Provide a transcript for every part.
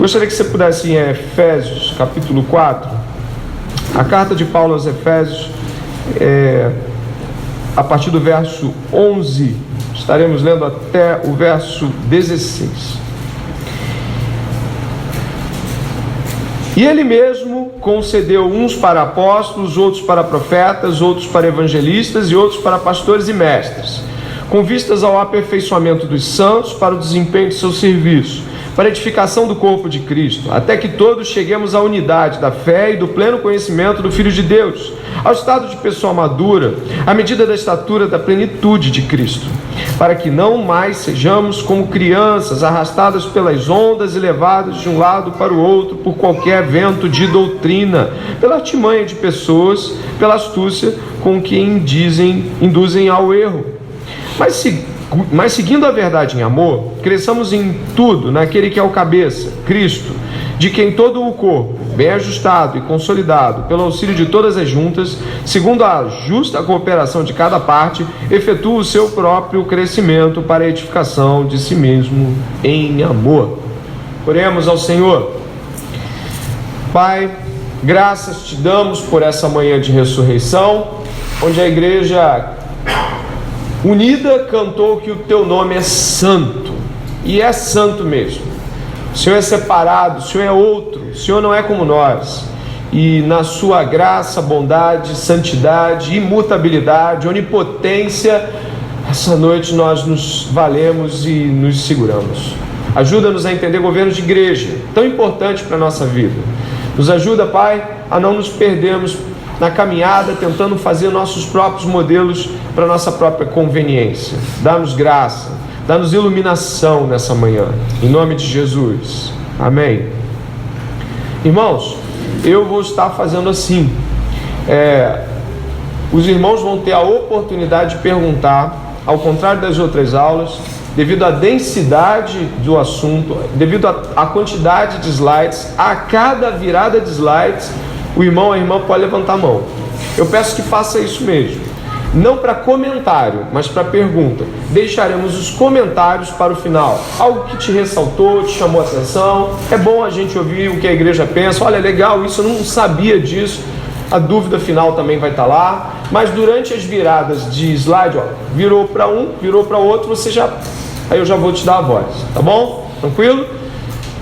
Gostaria que você pudesse ir em Efésios, capítulo 4, a carta de Paulo aos Efésios, a partir do verso 11, estaremos lendo até o verso 16. E ele mesmo concedeu uns para apóstolos, outros para profetas, outros para evangelistas e outros para pastores e mestres, com vistas ao aperfeiçoamento dos santos para o desempenho de seu serviço, para a edificação do corpo de Cristo, até que todos cheguemos à unidade da fé e do pleno conhecimento do Filho de Deus, ao estado de pessoa madura, à medida da estatura da plenitude de Cristo, para que não mais sejamos como crianças, arrastadas pelas ondas e levadas de um lado para o outro por qualquer vento de doutrina, pela artimanha de pessoas, pela astúcia com que induzem ao erro. Mas seguindo a verdade em amor, cresçamos em tudo naquele que é o cabeça, Cristo, de quem todo o corpo, bem ajustado e consolidado pelo auxílio de todas as juntas, segundo a justa cooperação de cada parte, efetua o seu próprio crescimento para a edificação de si mesmo em amor. Oremos ao Senhor. Pai, graças te damos por essa manhã de ressurreição, onde a igreja unida cantou que o teu nome é santo, e é santo mesmo. O Senhor é separado, o Senhor é outro, o Senhor não é como nós, e na sua graça, bondade, santidade, imutabilidade, onipotência, essa noite nós nos valemos e nos seguramos. Ajuda-nos a entender governo de igreja, tão importante para a nossa vida. Nos ajuda, Pai, a não nos perdermos na caminhada, tentando fazer nossos próprios modelos para nossa própria conveniência. Dá-nos graça, dá-nos iluminação nessa manhã, em nome de Jesus, amém. Irmãos, eu vou estar fazendo assim, os irmãos vão ter a oportunidade de perguntar, ao contrário das outras aulas, devido à densidade do assunto, devido à quantidade de slides, a cada virada de slides, o irmão, a irmã pode levantar a mão. Eu peço que faça isso mesmo. Não para comentário, mas para pergunta. Deixaremos os comentários para o final. Algo que te ressaltou, te chamou a atenção. É bom a gente ouvir o que a igreja pensa. Olha, legal, isso eu não sabia disso. A dúvida final também vai estar lá. Mas durante as viradas de slide, virou para um, virou para outro, aí eu já vou te dar a voz. Tá bom? Tranquilo?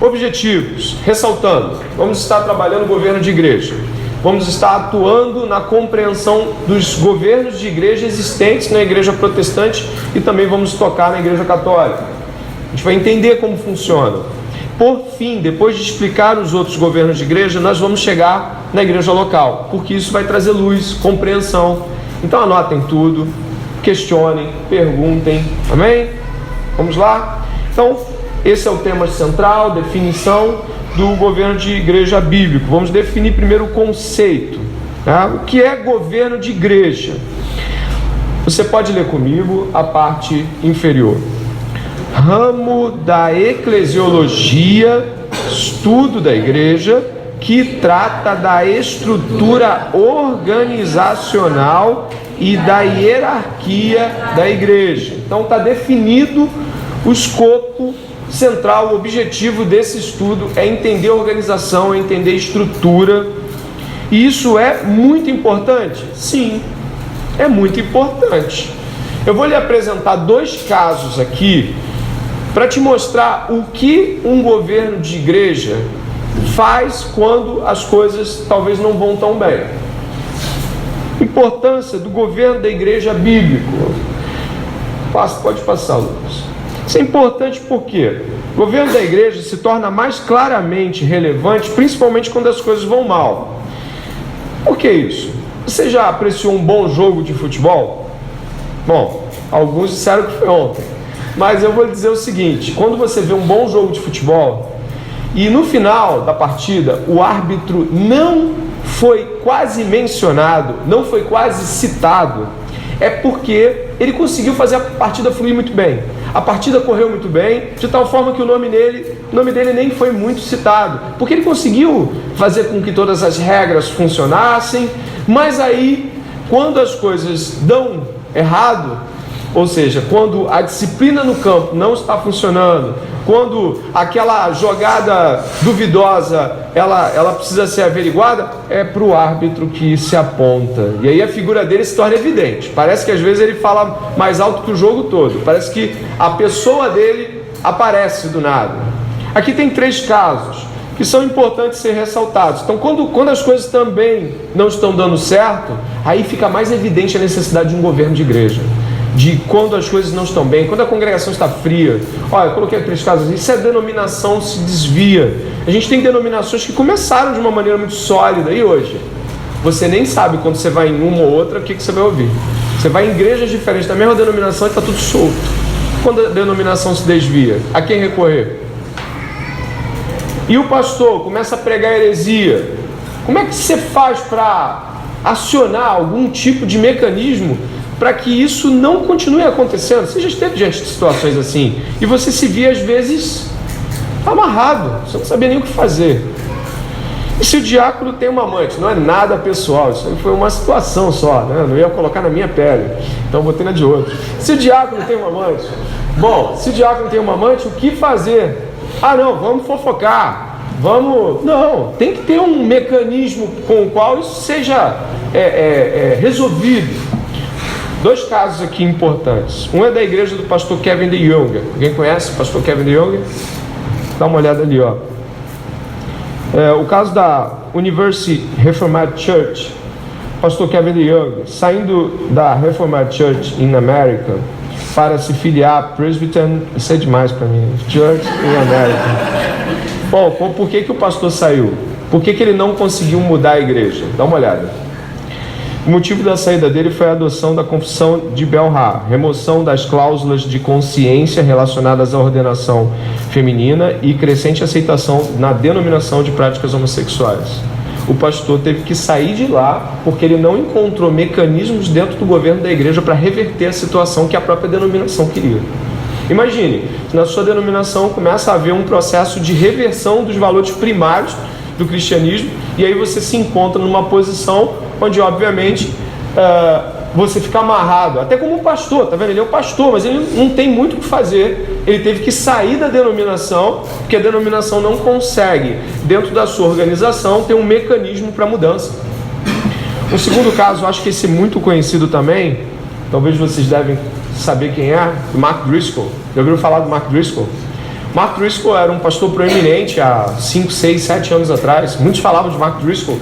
Objetivos, ressaltando, vamos estar trabalhando o governo de igreja, vamos estar atuando na compreensão dos governos de igreja existentes na igreja protestante e também vamos tocar na igreja católica. A gente vai entender como funciona. Por fim, depois de explicar os outros governos de igreja, nós vamos chegar na igreja local, porque isso vai trazer luz, compreensão. Então anotem tudo, questionem, perguntem, amém? Vamos lá? Então, esse é o tema central, definição do governo de igreja bíblico. Vamos definir primeiro o conceito. Tá? O que é governo de igreja? Você pode ler comigo a parte inferior. Ramo da eclesiologia, estudo da igreja, que trata da estrutura organizacional e da hierarquia da igreja. Então está definido o escopo central, o objetivo desse estudo é entender a organização, é entender a estrutura. E isso é muito importante? Sim, é muito importante. Eu vou lhe apresentar dois casos aqui para te mostrar o que um governo de igreja faz quando as coisas talvez não vão tão bem. Importância do governo da igreja bíblico. Pode passar, Lucas. Isso é importante porque o governo da igreja se torna mais claramente relevante, principalmente quando as coisas vão mal. Por que isso? Você já apreciou um bom jogo de futebol? Bom, alguns disseram que foi ontem. Mas eu vou lhe dizer o seguinte, quando você vê um bom jogo de futebol e no final da partida o árbitro não foi quase mencionado, não foi quase citado, é porque ele conseguiu fazer a partida fluir muito bem. A partida correu muito bem, de tal forma que o nome dele nem foi muito citado, porque ele conseguiu fazer com que todas as regras funcionassem, mas aí, quando as coisas dão errado, Ou seja, quando a disciplina no campo não está funcionando, quando aquela jogada duvidosa ela precisa ser averiguada, é para o árbitro que se aponta. E aí a figura dele se torna evidente. Parece que às vezes ele fala mais alto que o jogo todo. Parece que a pessoa dele aparece do nada. Aqui tem 3 casos que são importantes ser ressaltados. Então, quando as coisas também não estão dando certo, aí fica mais evidente a necessidade de um governo de igreja. De quando as coisas não estão bem, quando a congregação está fria. Olha, eu coloquei 3 casos. Isso é denominação, se desvia. A gente tem denominações que começaram de uma maneira muito sólida, e hoje? Você nem sabe quando você vai em uma ou outra o que você vai ouvir. Você vai em igrejas diferentes da mesma denominação e está tudo solto. Quando a denominação se desvia, a quem recorrer? E o pastor começa a pregar heresia. Como é que você faz para acionar algum tipo de mecanismo para que isso não continue acontecendo? Você já esteve diante de situações assim e você se via às vezes amarrado, você não sabia nem o que fazer. E se o diácono tem uma amante? Não é nada pessoal, isso foi uma situação só, né? Não ia colocar na minha pele, então botei na de outro. Se o diácono tem uma amante, bom, se o diácono tem uma amante, o que fazer? Ah não, vamos fofocar, vamos... Não, tem que ter um mecanismo com o qual isso seja resolvido. 2 casos aqui importantes. Um é da igreja do pastor Kevin DeYoung. Alguém conhece o pastor Kevin DeYoung? Dá uma olhada ali, ó. O caso da University Reformed Church, pastor Kevin DeYoung, saindo da Reformed Church in America para se filiar a Presbyterian, isso é demais para mim, Church in America. Bom, por que o pastor saiu? Por que ele não conseguiu mudar a igreja? Dá uma olhada. O motivo da saída dele foi a adoção da confissão de Bel-Ha, remoção das cláusulas de consciência relacionadas à ordenação feminina e crescente aceitação na denominação de práticas homossexuais. O pastor teve que sair de lá porque ele não encontrou mecanismos dentro do governo da igreja para reverter a situação que a própria denominação queria. Imagine, na sua denominação começa a haver um processo de reversão dos valores primários do cristianismo, e aí você se encontra numa posição onde, obviamente, você fica amarrado, até como pastor, tá vendo? Ele é o pastor, mas ele não tem muito o que fazer, ele teve que sair da denominação, porque a denominação não consegue, dentro da sua organização, ter um mecanismo para mudança. Um segundo caso, acho que esse é muito conhecido também, talvez vocês devem saber quem é, o Mark Driscoll. Já ouviram falar do Mark Driscoll? Mark Driscoll era um pastor proeminente há 5, 6, 7 anos atrás. Muitos falavam de Mark Driscoll.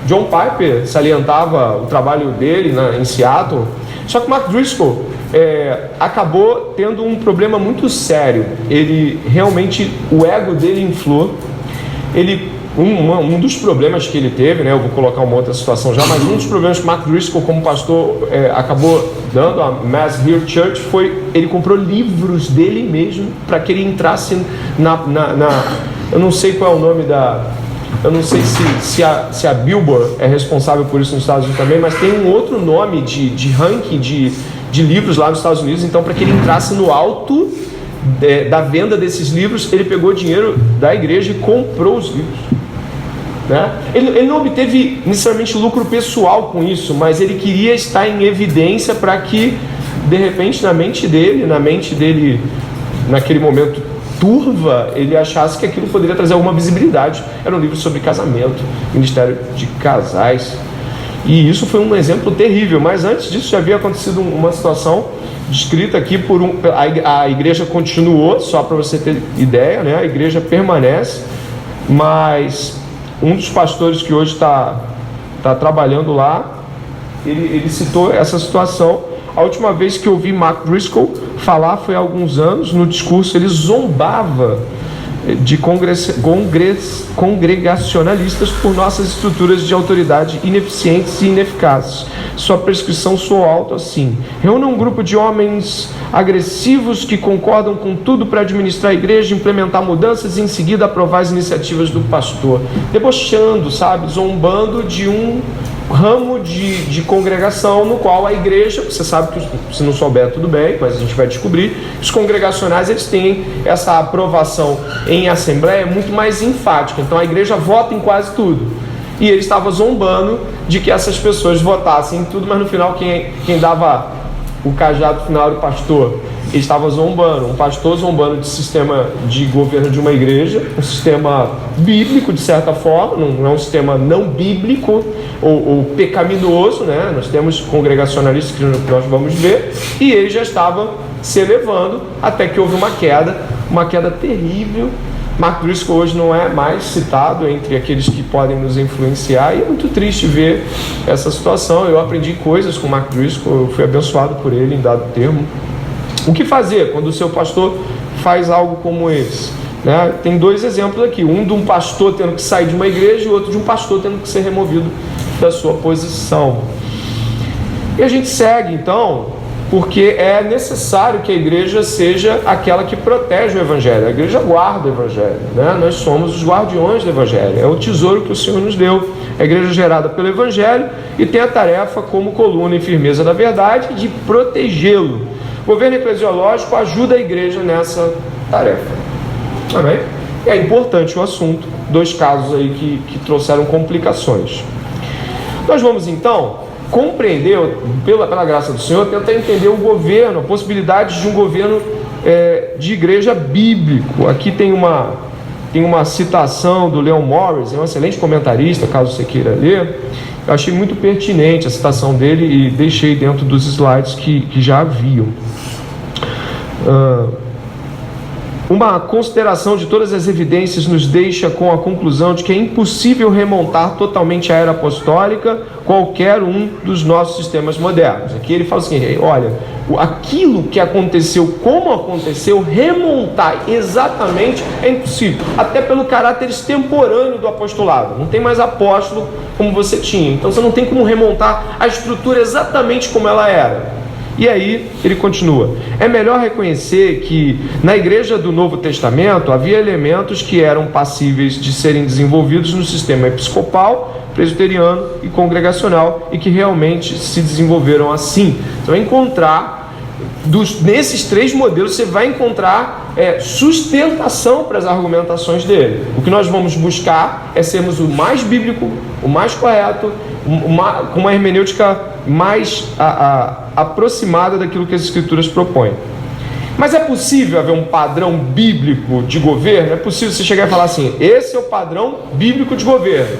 John Piper salientava o trabalho dele em Seattle. Só que Mark Driscoll acabou tendo um problema muito sério. Ele realmente, o ego dele inflou. Um dos problemas que ele teve, né, eu vou colocar uma outra situação já, mas um dos problemas que Mark Driscoll como pastor acabou dando a Mass Hill Church foi, ele comprou livros dele mesmo para que ele entrasse eu não sei qual é o nome eu não sei se a Billboard é responsável por isso nos Estados Unidos também, mas tem um outro nome de ranking de livros lá nos Estados Unidos, então para que ele entrasse no alto da venda desses livros, ele pegou dinheiro da igreja e comprou os livros. Né? Ele não obteve necessariamente lucro pessoal com isso, mas ele queria estar em evidência para que, de repente, na mente dele, naquele momento turva, ele achasse que aquilo poderia trazer alguma visibilidade. Era um livro sobre casamento, ministério de casais, e isso foi um exemplo terrível. Mas antes disso já havia acontecido uma situação descrita aqui a igreja continuou, só para você ter ideia, né? A igreja permanece, mas um dos pastores que hoje está trabalhando lá, ele citou essa situação. A última vez que eu ouvi Mark Driscoll falar foi há alguns anos. No discurso ele zombava de congregacionalistas por nossas estruturas de autoridade ineficientes e ineficazes. Sua prescrição soou alto assim: reúna um grupo de homens agressivos que concordam com tudo para administrar a igreja, implementar mudanças e em seguida aprovar as iniciativas do pastor. Debochando, sabe? Zombando de um ramo de congregação no qual a igreja, você sabe que se não souber tudo bem, mas a gente vai descobrir, os congregacionais eles têm essa aprovação em assembleia muito mais enfática, então a igreja vota em quase tudo, e ele estava zombando de que essas pessoas votassem em tudo, mas no final quem dava o cajado final do pastor. Ele estava zombando, um pastor zombando de sistema de governo de uma igreja, um sistema bíblico de certa forma, não é um sistema não bíblico ou pecaminoso, né? Nós temos congregacionalistas que nós vamos ver, e ele já estava se elevando até que houve uma queda terrível. Mark Driscoll hoje não é mais citado entre aqueles que podem nos influenciar, e é muito triste ver essa situação. Eu aprendi coisas com Mark Driscoll, eu fui abençoado por ele em dado termo. O que fazer quando o seu pastor faz algo como esse? Né? Tem dois exemplos aqui, um de um pastor tendo que sair de uma igreja e outro de um pastor tendo que ser removido da sua posição. E a gente segue então, porque é necessário que a igreja seja aquela que protege o Evangelho. A igreja guarda o Evangelho, né? Nós somos os guardiões do Evangelho, é o tesouro que o Senhor nos deu. A igreja é gerada pelo Evangelho e tem a tarefa, como coluna e firmeza da verdade, de protegê-lo. O governo eclesiológico ajuda a igreja nessa tarefa. Amém? É importante o assunto, dois casos aí que trouxeram complicações. Nós vamos então compreender, pela graça do Senhor, tentar entender o governo, a possibilidade de um governo de igreja bíblico. Aqui tem uma citação do Leon Morris, é um excelente comentarista, caso você queira ler. Eu achei muito pertinente a citação dele e deixei dentro dos slides que já haviam. Uma consideração de todas as evidências nos deixa com a conclusão de que é impossível remontar totalmente a era apostólica qualquer um dos nossos sistemas modernos. Aqui ele fala assim, olha, aquilo que aconteceu, como aconteceu, remontar exatamente é impossível, até pelo caráter extemporâneo do apostolado. Não tem mais apóstolo como você tinha, então você não tem como remontar a estrutura exatamente como ela era. E aí ele continua, é melhor reconhecer que na igreja do Novo Testamento havia elementos que eram passíveis de serem desenvolvidos no sistema episcopal, presbiteriano e congregacional, e que realmente se desenvolveram assim. Você vai encontrar, nesses três modelos, você vai encontrar sustentação para as argumentações dele. O que nós vamos buscar é sermos o mais bíblico, o mais correto, com uma hermenêutica mais aproximada daquilo que as Escrituras propõem. Mas é possível haver um padrão bíblico de governo? É possível você chegar e falar assim, esse é o padrão bíblico de governo?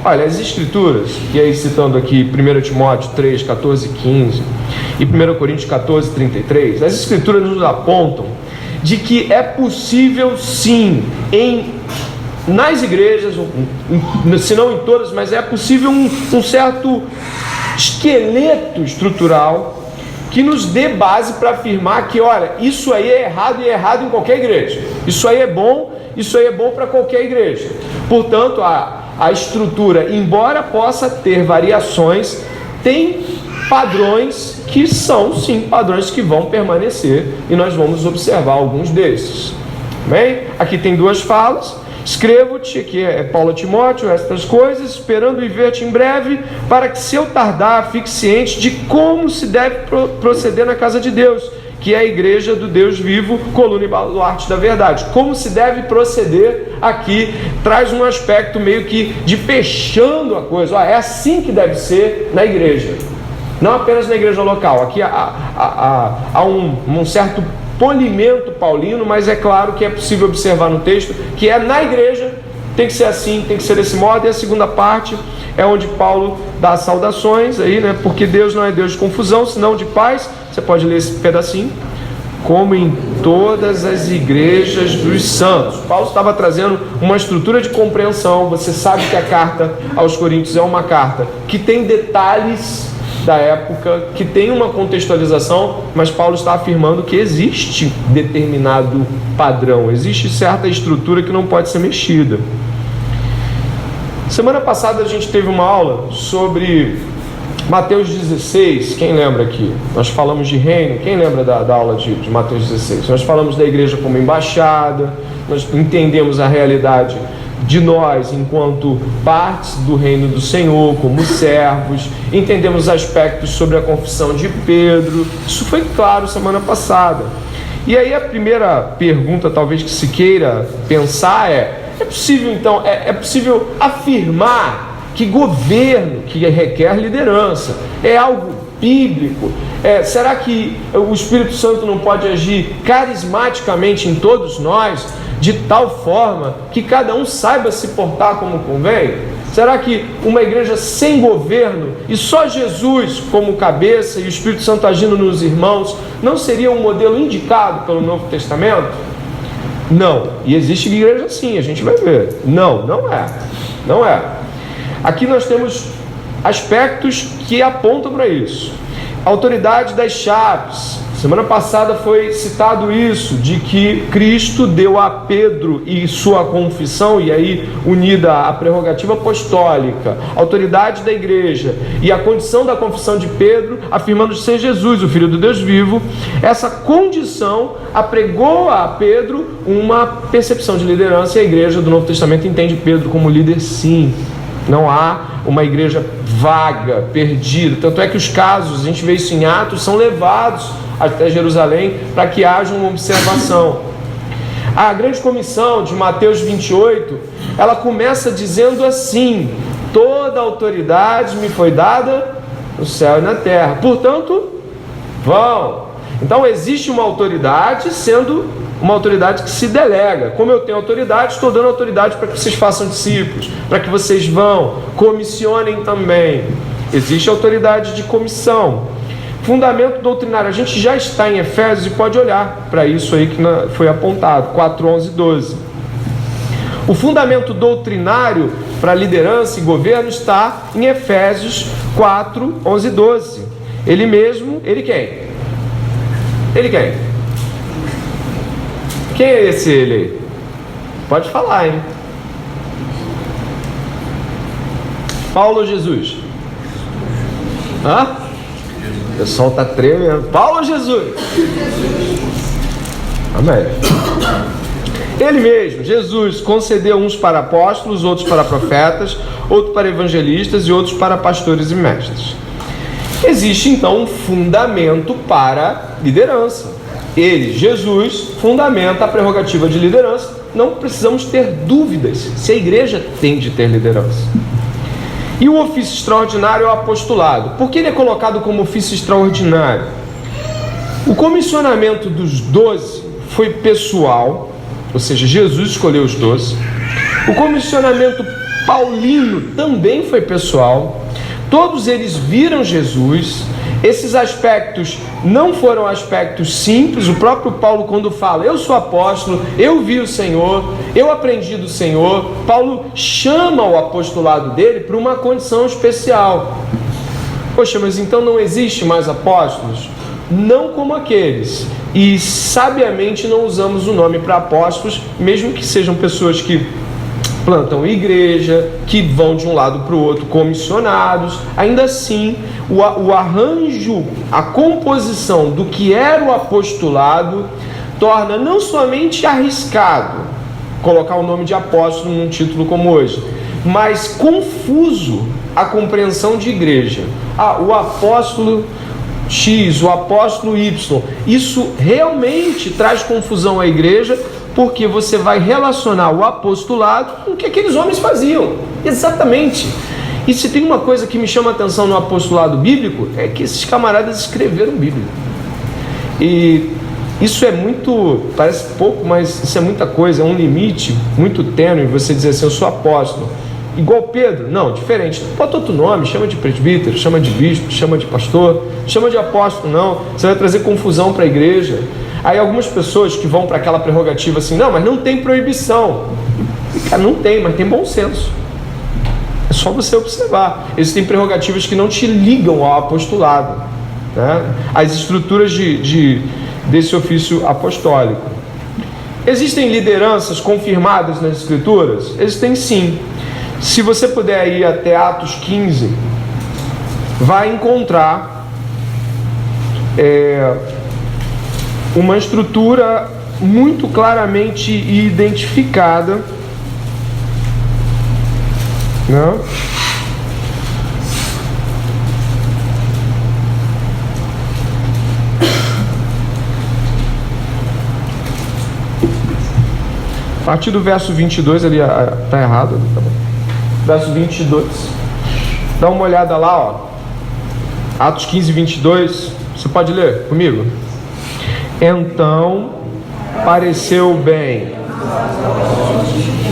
Olha, as Escrituras, e aí citando aqui 1 Timóteo 3, 14 e 15, e 1 Coríntios 14, 33, as Escrituras nos apontam de que é possível sim, nas igrejas, se não em todas, mas é possível um certo esqueleto estrutural que nos dê base para afirmar que, olha, isso aí é errado e é errado em qualquer igreja. Isso aí é bom para qualquer igreja. Portanto, a estrutura, embora possa ter variações, tem padrões que são, sim, padrões que vão permanecer, e nós vamos observar alguns desses. Bem, aqui tem duas falas. Escrevo-te, aqui é Paulo a Timóteo, estas coisas, esperando e ver-te em breve, para que, se eu tardar, fique ciente de como se deve proceder na casa de Deus, que é a igreja do Deus vivo, coluna e baluarte da verdade. Como se deve proceder aqui, traz um aspecto meio que de fechando a coisa. É assim que deve ser na igreja, não apenas na igreja local. Aqui há um certo polimento paulino, mas é claro que é possível observar no texto que na igreja tem que ser assim, tem que ser desse modo. E a segunda parte é onde Paulo dá as saudações aí, né? Porque Deus não é Deus de confusão, senão de paz. Você pode ler esse pedacinho. Como em todas as igrejas dos santos. Paulo estava trazendo uma estrutura de compreensão. Você sabe que a carta aos Coríntios é uma carta que tem detalhes da época, que tem uma contextualização, mas Paulo está afirmando que existe determinado padrão, existe certa estrutura que não pode ser mexida. Semana passada a gente teve uma aula sobre Mateus 16, quem lembra aqui? Nós falamos de reino, quem lembra da aula de Mateus 16? Nós falamos da igreja como embaixada, nós entendemos a realidade de nós enquanto partes do reino do Senhor, como servos, entendemos aspectos sobre a confissão de Pedro. Isso foi claro semana passada. E aí a primeira pergunta talvez que se queira pensar é possível então, é possível afirmar que governo, que requer liderança, é algo bíblico? Será que o Espírito Santo não pode agir carismaticamente em todos nós, de tal forma que cada um saiba se portar como convém? Será que uma igreja sem governo e só Jesus como cabeça e o Espírito Santo agindo nos irmãos não seria um modelo indicado pelo Novo Testamento? Não. E existe igreja assim, a gente vai ver. Não é. Não é. Aqui nós temos aspectos que apontam para isso. Autoridade das chaves. Semana passada foi citado isso, de que Cristo deu a Pedro e sua confissão, e aí unida à prerrogativa apostólica, autoridade da igreja e a condição da confissão de Pedro, afirmando ser Jesus, o Filho do Deus vivo. Essa condição apregou a Pedro uma percepção de liderança, e a igreja do Novo Testamento entende Pedro como líder, sim. Não há uma igreja vaga, perdida. Tanto é que os casos, a gente vê isso em Atos, são levados até Jerusalém para que haja uma observação. A grande comissão de Mateus 28, ela começa dizendo assim: toda autoridade me foi dada no céu e na terra, portanto, vão. Então existe uma autoridade, sendo uma autoridade que se delega. Como eu tenho autoridade, estou dando autoridade para que vocês façam discípulos, para que vocês vão, comissionem também. Existe autoridade de comissão. Fundamento doutrinário, a gente já está em Efésios e pode olhar para isso aí que foi apontado, 4, 11 e 12. O fundamento doutrinário para liderança e governo está em Efésios 4, 11 e 12. Ele mesmo, ele quem? Ele quem? Quem é esse ele aí? Pode falar, hein? Paulo ou Jesus? Hã? O pessoal está tremendo. Paulo ou Jesus? Amém. Ele mesmo, Jesus, concedeu uns para apóstolos, outros para profetas, outros para evangelistas e outros para pastores e mestres. Existe então um fundamento para liderança. Ele, Jesus, fundamenta a prerrogativa de liderança. Não precisamos ter dúvidas se a igreja tem de ter liderança. E o ofício extraordinário é o apostolado. Por que ele é colocado como ofício extraordinário? O comissionamento dos 12 foi pessoal, ou seja, Jesus escolheu os 12. O comissionamento paulino também foi pessoal. Todos eles viram Jesus. Esses aspectos não foram aspectos simples. O próprio Paulo, quando fala, eu sou apóstolo, eu vi o Senhor, eu aprendi do Senhor, Paulo chama o apostolado dele para uma condição especial. Poxa, mas então não existe mais apóstolos? Não como aqueles. E sabiamente não usamos o nome para apóstolos, mesmo que sejam pessoas que plantam igreja, que vão de um lado para o outro comissionados. Ainda assim, o arranjo, a composição do que era o apostolado torna não somente arriscado colocar o nome de apóstolo num título como hoje, mas confuso a compreensão de igreja. O apóstolo X, o apóstolo Y, isso realmente traz confusão à igreja, porque você vai relacionar o apostolado com o que aqueles homens faziam. Exatamente. E se tem uma coisa que me chama a atenção no apostolado bíblico, é que esses camaradas escreveram Bíblia. E isso é muito, parece pouco, mas isso é muita coisa, é um limite muito tênue você dizer assim, eu sou apóstolo. Igual Pedro? Não, diferente. Bota outro nome, chama de presbítero, chama de bispo, chama de pastor, chama de apóstolo, não. Você vai trazer confusão para a igreja. Aí algumas pessoas que vão para aquela prerrogativa assim, não, mas não tem proibição. Cara, não tem, mas tem bom senso. É só você observar. Existem prerrogativas que não te ligam ao apostolado, né? As estruturas desse ofício apostólico. Existem lideranças confirmadas nas Escrituras? Existem sim. Se você puder ir até Atos 15, vai encontrar uma estrutura muito claramente identificada, né? A partir do verso 22, ali está errado, tá bom. Verso 22, dá uma olhada lá, ó. Atos 15, 22, você pode ler comigo? Então pareceu bem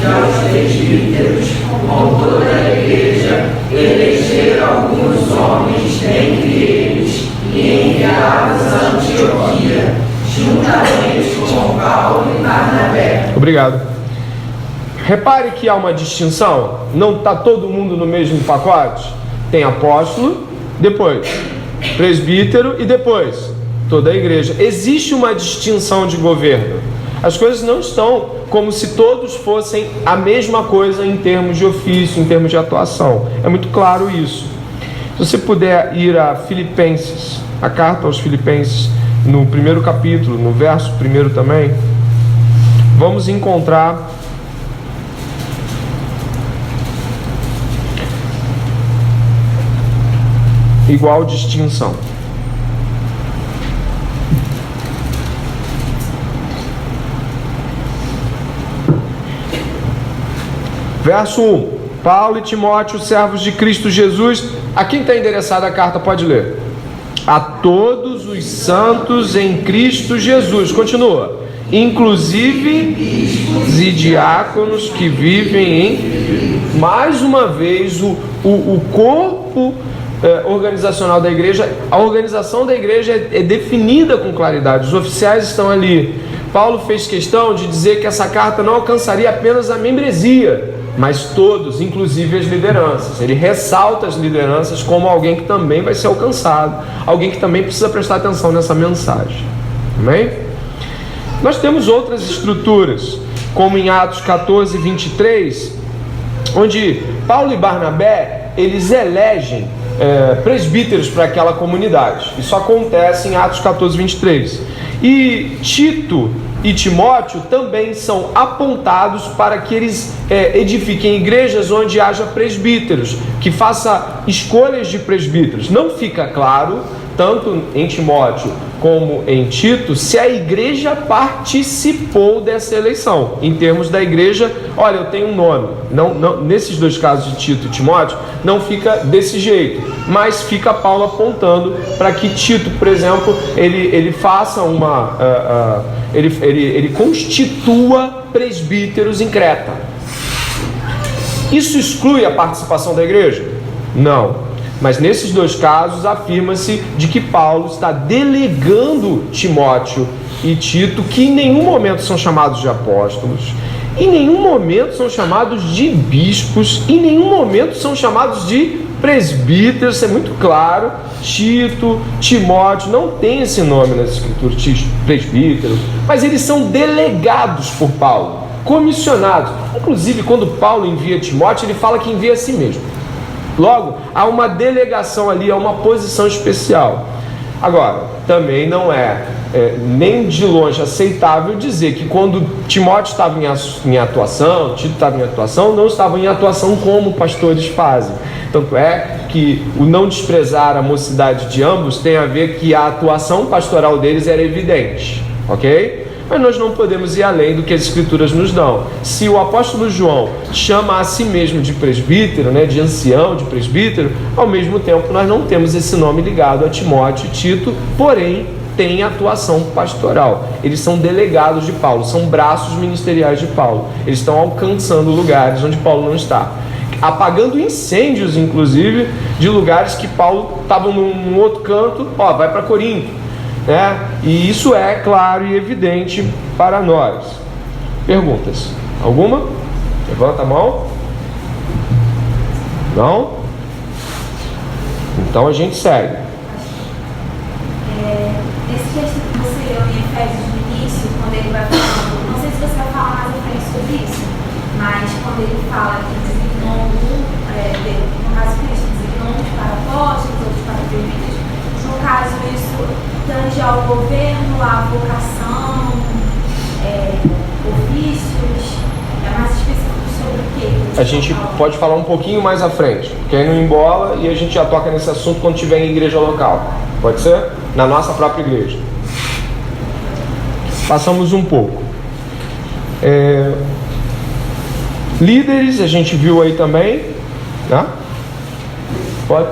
aos presbíteros com toda a igreja eleger alguns homens dentre eles e enviá-los a Antioquia, juntamente com Paulo e Barnabé. Obrigado. Repare que há uma distinção. Não está todo mundo no mesmo pacote. Tem apóstolo, depois presbítero e depois toda a igreja. Existe uma distinção de governo. As coisas não estão como se todos fossem a mesma coisa em termos de ofício, em termos de atuação. É muito claro isso. Se você puder ir a Filipenses, a carta aos Filipenses, no primeiro capítulo, no verso 1 também, vamos encontrar igual distinção. Verso 1. Paulo e Timóteo, servos de Cristo Jesus. A quem está endereçada a carta pode ler. A todos os santos em Cristo Jesus. Continua. Inclusive bispos e diáconos que vivem em... Mais uma vez, o corpo organizacional da igreja, a organização da igreja é definida com claridade. Os oficiais estão ali. Paulo fez questão de dizer que essa carta não alcançaria apenas a membresia, mas todos, inclusive as lideranças. Ele ressalta as lideranças como alguém que também vai ser alcançado, alguém que também precisa prestar atenção nessa mensagem. Amém? Nós temos outras estruturas, como em Atos 14, 23, onde Paulo e Barnabé, eles elegem presbíteros para aquela comunidade. Isso acontece em Atos 14, 23. E Tito e Timóteo também são apontados para que eles edifiquem igrejas onde haja presbíteros, que faça escolhas de presbíteros. Não fica claro, tanto em Timóteo como em Tito, se a igreja participou dessa eleição. Em termos da igreja, olha, eu tenho um nome. Não, nesses dois casos de Tito e Timóteo, não fica desse jeito, mas fica Paulo apontando para que Tito, por exemplo, ele faça ele constitua presbíteros em Creta. Isso exclui a participação da igreja? Não. Mas nesses dois casos afirma-se de que Paulo está delegando Timóteo e Tito, que em nenhum momento são chamados de apóstolos, em nenhum momento são chamados de bispos, em nenhum momento são chamados de presbíteros. Isso é muito claro. Tito, Timóteo, não tem esse nome nas escrituras, presbítero, mas eles são delegados por Paulo, comissionados. Inclusive, quando Paulo envia Timóteo, ele fala que envia a si mesmo. Logo, há uma delegação ali, há uma posição especial. Agora, também não é nem de longe aceitável dizer que quando Timóteo estava em atuação, Tito estava em atuação, não estavam em atuação como pastores fazem. Tanto é que o não desprezar a mocidade de ambos tem a ver que a atuação pastoral deles era evidente, ok? Mas nós não podemos ir além do que as escrituras nos dão. Se o apóstolo João chama a si mesmo de presbítero, de ancião, de presbítero, ao mesmo tempo nós não temos esse nome ligado a Timóteo e Tito, porém tem atuação pastoral. Eles são delegados de Paulo, são braços ministeriais de Paulo. Eles estão alcançando lugares onde Paulo não está, apagando incêndios, inclusive, de lugares que Paulo estava num outro canto. Vai para Corinto. E isso é claro e evidente para nós. Perguntas? Alguma? Levanta a mão. Não? Então a gente segue. Esse texto que você leu em Efésios no início, quando ele vai falando, não sei se você vai falar mais à frente sobre isso, mas quando ele fala que designou no caso Cristo, designou uns para apóstolos, outros para presbíteros, no caso isso tange ao governo, à vocação, ofícios, é mais específico sobre o quê? A gente pode falar um pouquinho mais à frente, porque aí não embola e a gente já toca nesse assunto quando tiver em igreja local. Pode ser? Na nossa própria igreja. Passamos um pouco. Líderes, a gente viu aí também, né?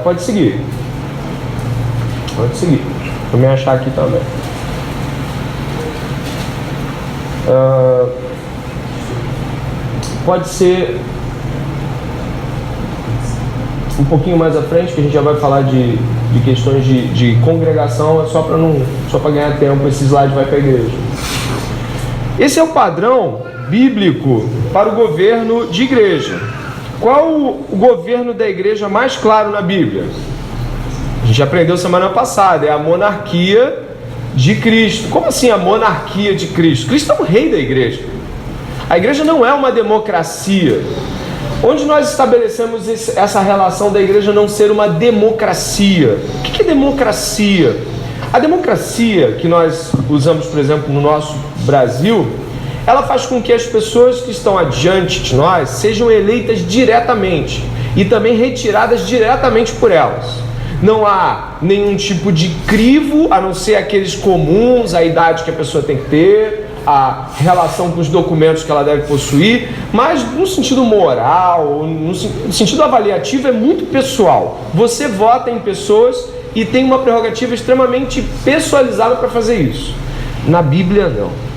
Pode seguir. Pode seguir. Vou me achar aqui também. Pode ser um pouquinho mais à frente, que a gente já vai falar de questões de congregação, é só para ganhar tempo, esse slide vai para a igreja. Esse é o padrão bíblico para o governo de igreja. Qual o governo da igreja mais claro na Bíblia? A gente aprendeu semana passada, é a monarquia de Cristo. Como assim a monarquia de Cristo? Cristo é o rei da igreja. A igreja não é uma democracia. Onde nós estabelecemos essa relação da igreja não ser uma democracia? O que é democracia? A democracia que nós usamos, por exemplo, no nosso Brasil, ela faz com que as pessoas que estão adiante de nós sejam eleitas diretamente e também retiradas diretamente por elas. Não há nenhum tipo de crivo, a não ser aqueles comuns, a idade que a pessoa tem que ter, a relação com os documentos que ela deve possuir, mas no sentido moral, no sentido avaliativo, é muito pessoal. Você vota em pessoas e tem uma prerrogativa extremamente pessoalizada para fazer isso. Na Bíblia, não.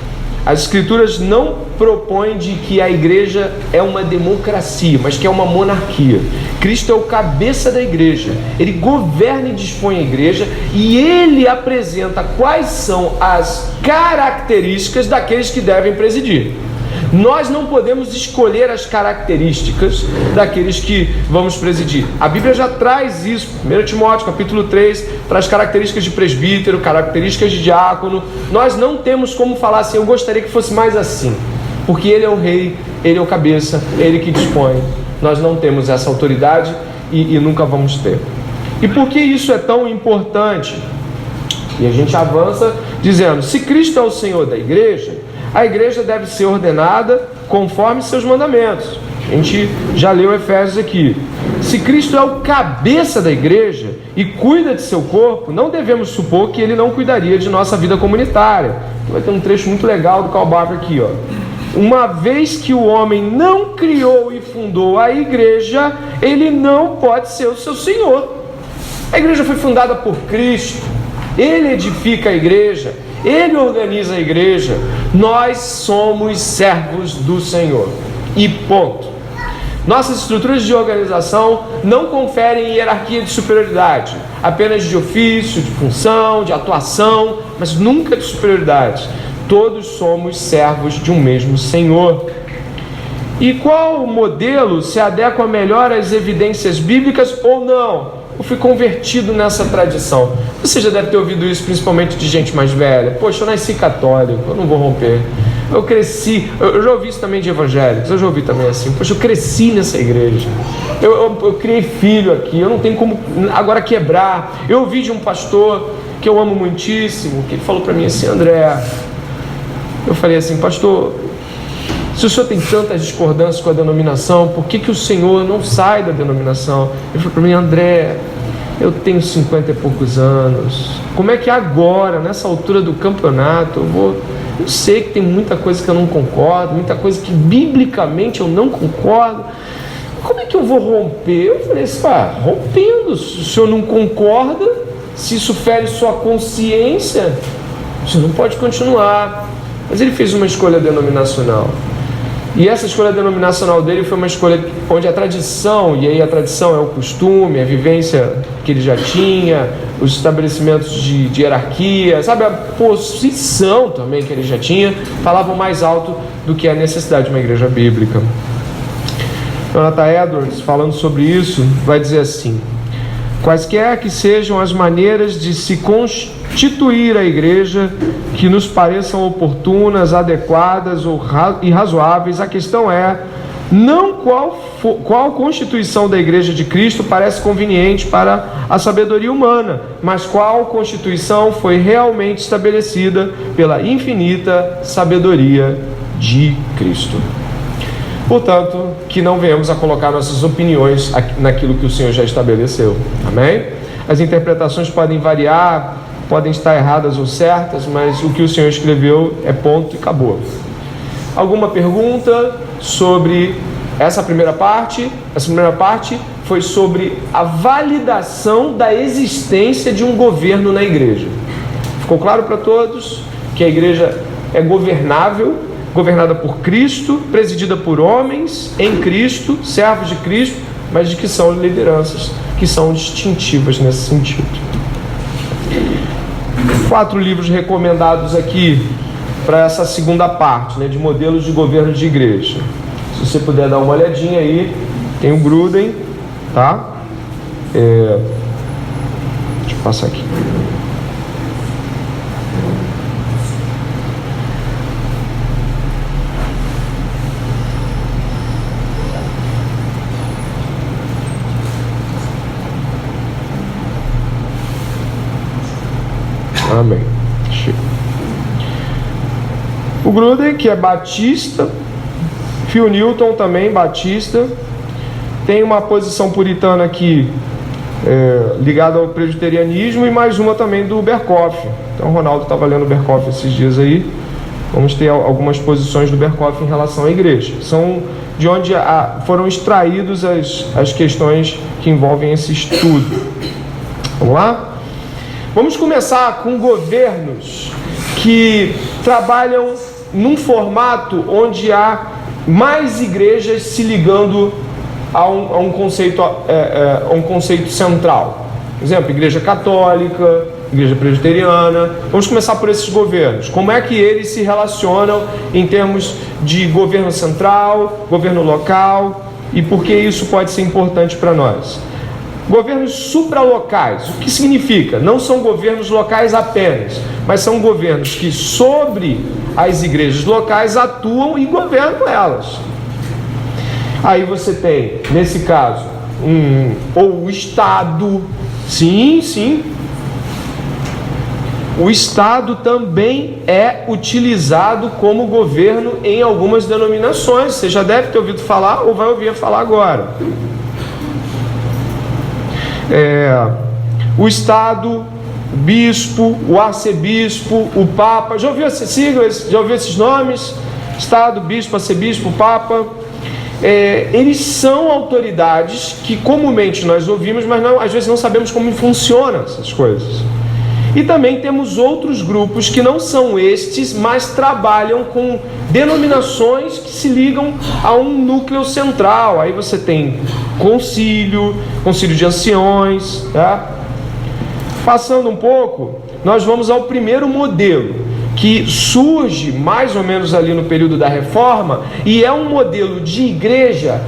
As Escrituras não propõem de que a igreja é uma democracia, mas que é uma monarquia. Cristo é o cabeça da igreja, ele governa e dispõe a igreja, e ele apresenta quais são as características daqueles que devem presidir. Nós não podemos escolher as características daqueles que vamos presidir. A Bíblia já traz isso. 1 Timóteo, capítulo 3, traz características de presbítero, características de diácono. Nós não temos como falar assim, eu gostaria que fosse mais assim. Porque ele é o rei, ele é o cabeça, ele que dispõe. Nós não temos essa autoridade e nunca vamos ter. E por que isso é tão importante? E a gente avança dizendo, se Cristo é o Senhor da igreja, a igreja deve ser ordenada conforme seus mandamentos. A gente já leu Efésios aqui. Se Cristo é o cabeça da igreja e cuida de seu corpo, não devemos supor que ele não cuidaria de nossa vida comunitária. Vai ter um trecho muito legal do Karl Barth aqui, ó. Uma vez que o homem não criou e fundou a igreja, ele não pode ser o seu senhor. A igreja foi fundada por Cristo. Ele edifica a igreja. Ele organiza a igreja. Nós somos servos do Senhor. E ponto. Nossas estruturas de organização não conferem hierarquia de superioridade, apenas de ofício, de função, de atuação, mas nunca de superioridade. Todos somos servos de um mesmo Senhor. E qual modelo se adequa melhor às evidências bíblicas ou não? Eu fui convertido nessa tradição. Você já deve ter ouvido isso principalmente de gente mais velha. Poxa, eu nasci católico, eu não vou romper. Eu cresci, eu já ouvi isso também de evangélicos, eu já ouvi também assim. Poxa, eu cresci nessa igreja. Eu criei filho aqui, eu não tenho como agora quebrar. Eu ouvi de um pastor que eu amo muitíssimo, que ele falou para mim assim, André, eu falei assim, pastor, se o senhor tem tantas discordâncias com a denominação, por que o senhor não sai da denominação? Ele falou para mim, André, eu tenho 50 e poucos anos, como é que agora, nessa altura do campeonato, eu sei que tem muita coisa que eu não concordo, muita coisa que biblicamente eu não concordo, como é que eu vou romper? Eu falei assim, rompendo, se o senhor não concorda, se isso fere sua consciência, você não pode continuar. Mas ele fez uma escolha denominacional. E essa escolha denominacional dele foi uma escolha onde a tradição, e aí a tradição é o costume, a vivência que ele já tinha, os estabelecimentos de hierarquia, sabe, a posição também que ele já tinha, falavam mais alto do que a necessidade de uma igreja bíblica. Jonathan Edwards, falando sobre isso, vai dizer assim, quaisquer que sejam as maneiras de se constituir a igreja que nos pareçam oportunas, adequadas e razoáveis, a questão é não qual constituição da igreja de Cristo parece conveniente para a sabedoria humana, mas qual constituição foi realmente estabelecida pela infinita sabedoria de Cristo. Portanto, que não venhamos a colocar nossas opiniões naquilo que o Senhor já estabeleceu. Amém? As interpretações podem variar, podem estar erradas ou certas, mas o que o Senhor escreveu é ponto e acabou. Alguma pergunta sobre Essa primeira parte foi sobre a validação da existência de um governo na igreja. Ficou claro para todos que a igreja é governável, governada por Cristo, presidida por homens em Cristo, servos de Cristo, mas de que são lideranças que são distintivas nesse sentido. 4 livros recomendados aqui para essa segunda parte, né, de modelos de governo de igreja. Se você puder dar uma olhadinha aí, tem o Gruden, tá? Deixa eu passar aqui. Amém. Chega. O Gruden, que é batista, Phil Newton também, batista, tem uma posição puritana aqui ligada ao presbiterianismo e mais uma também do Berkhoff. Então o Ronaldo estava lendo o Berkhoff esses dias aí. Vamos ter algumas posições do Berkhoff em relação à igreja. São de onde foram extraídos as questões que envolvem esse estudo. Vamos lá? Vamos começar com governos que trabalham num formato onde há mais igrejas se ligando a um conceito central. Por exemplo, igreja católica, igreja presbiteriana. Vamos começar por esses governos. Como é que eles se relacionam em termos de governo central, governo local, e por que isso pode ser importante para nós? Governos supralocais, o que significa? Não são governos locais apenas, mas são governos que sobre as igrejas locais atuam e governam elas. Aí você tem, nesse caso, ou o Estado, sim, o Estado também é utilizado como governo em algumas denominações. Você já deve ter ouvido falar ou vai ouvir falar agora. O Estado, o Bispo, o Arcebispo, o Papa. Já ouviu essas siglas? Já ouviu esses nomes? Estado, Bispo, Arcebispo, Papa. Eles são autoridades que comumente nós ouvimos, mas às vezes não sabemos como funcionam essas coisas. E também temos outros grupos que não são estes, mas trabalham com denominações que se ligam a um núcleo central. Aí você tem concílio de anciões, tá? Passando um pouco, nós vamos ao primeiro modelo, que surge mais ou menos ali no período da Reforma, e é um modelo de igreja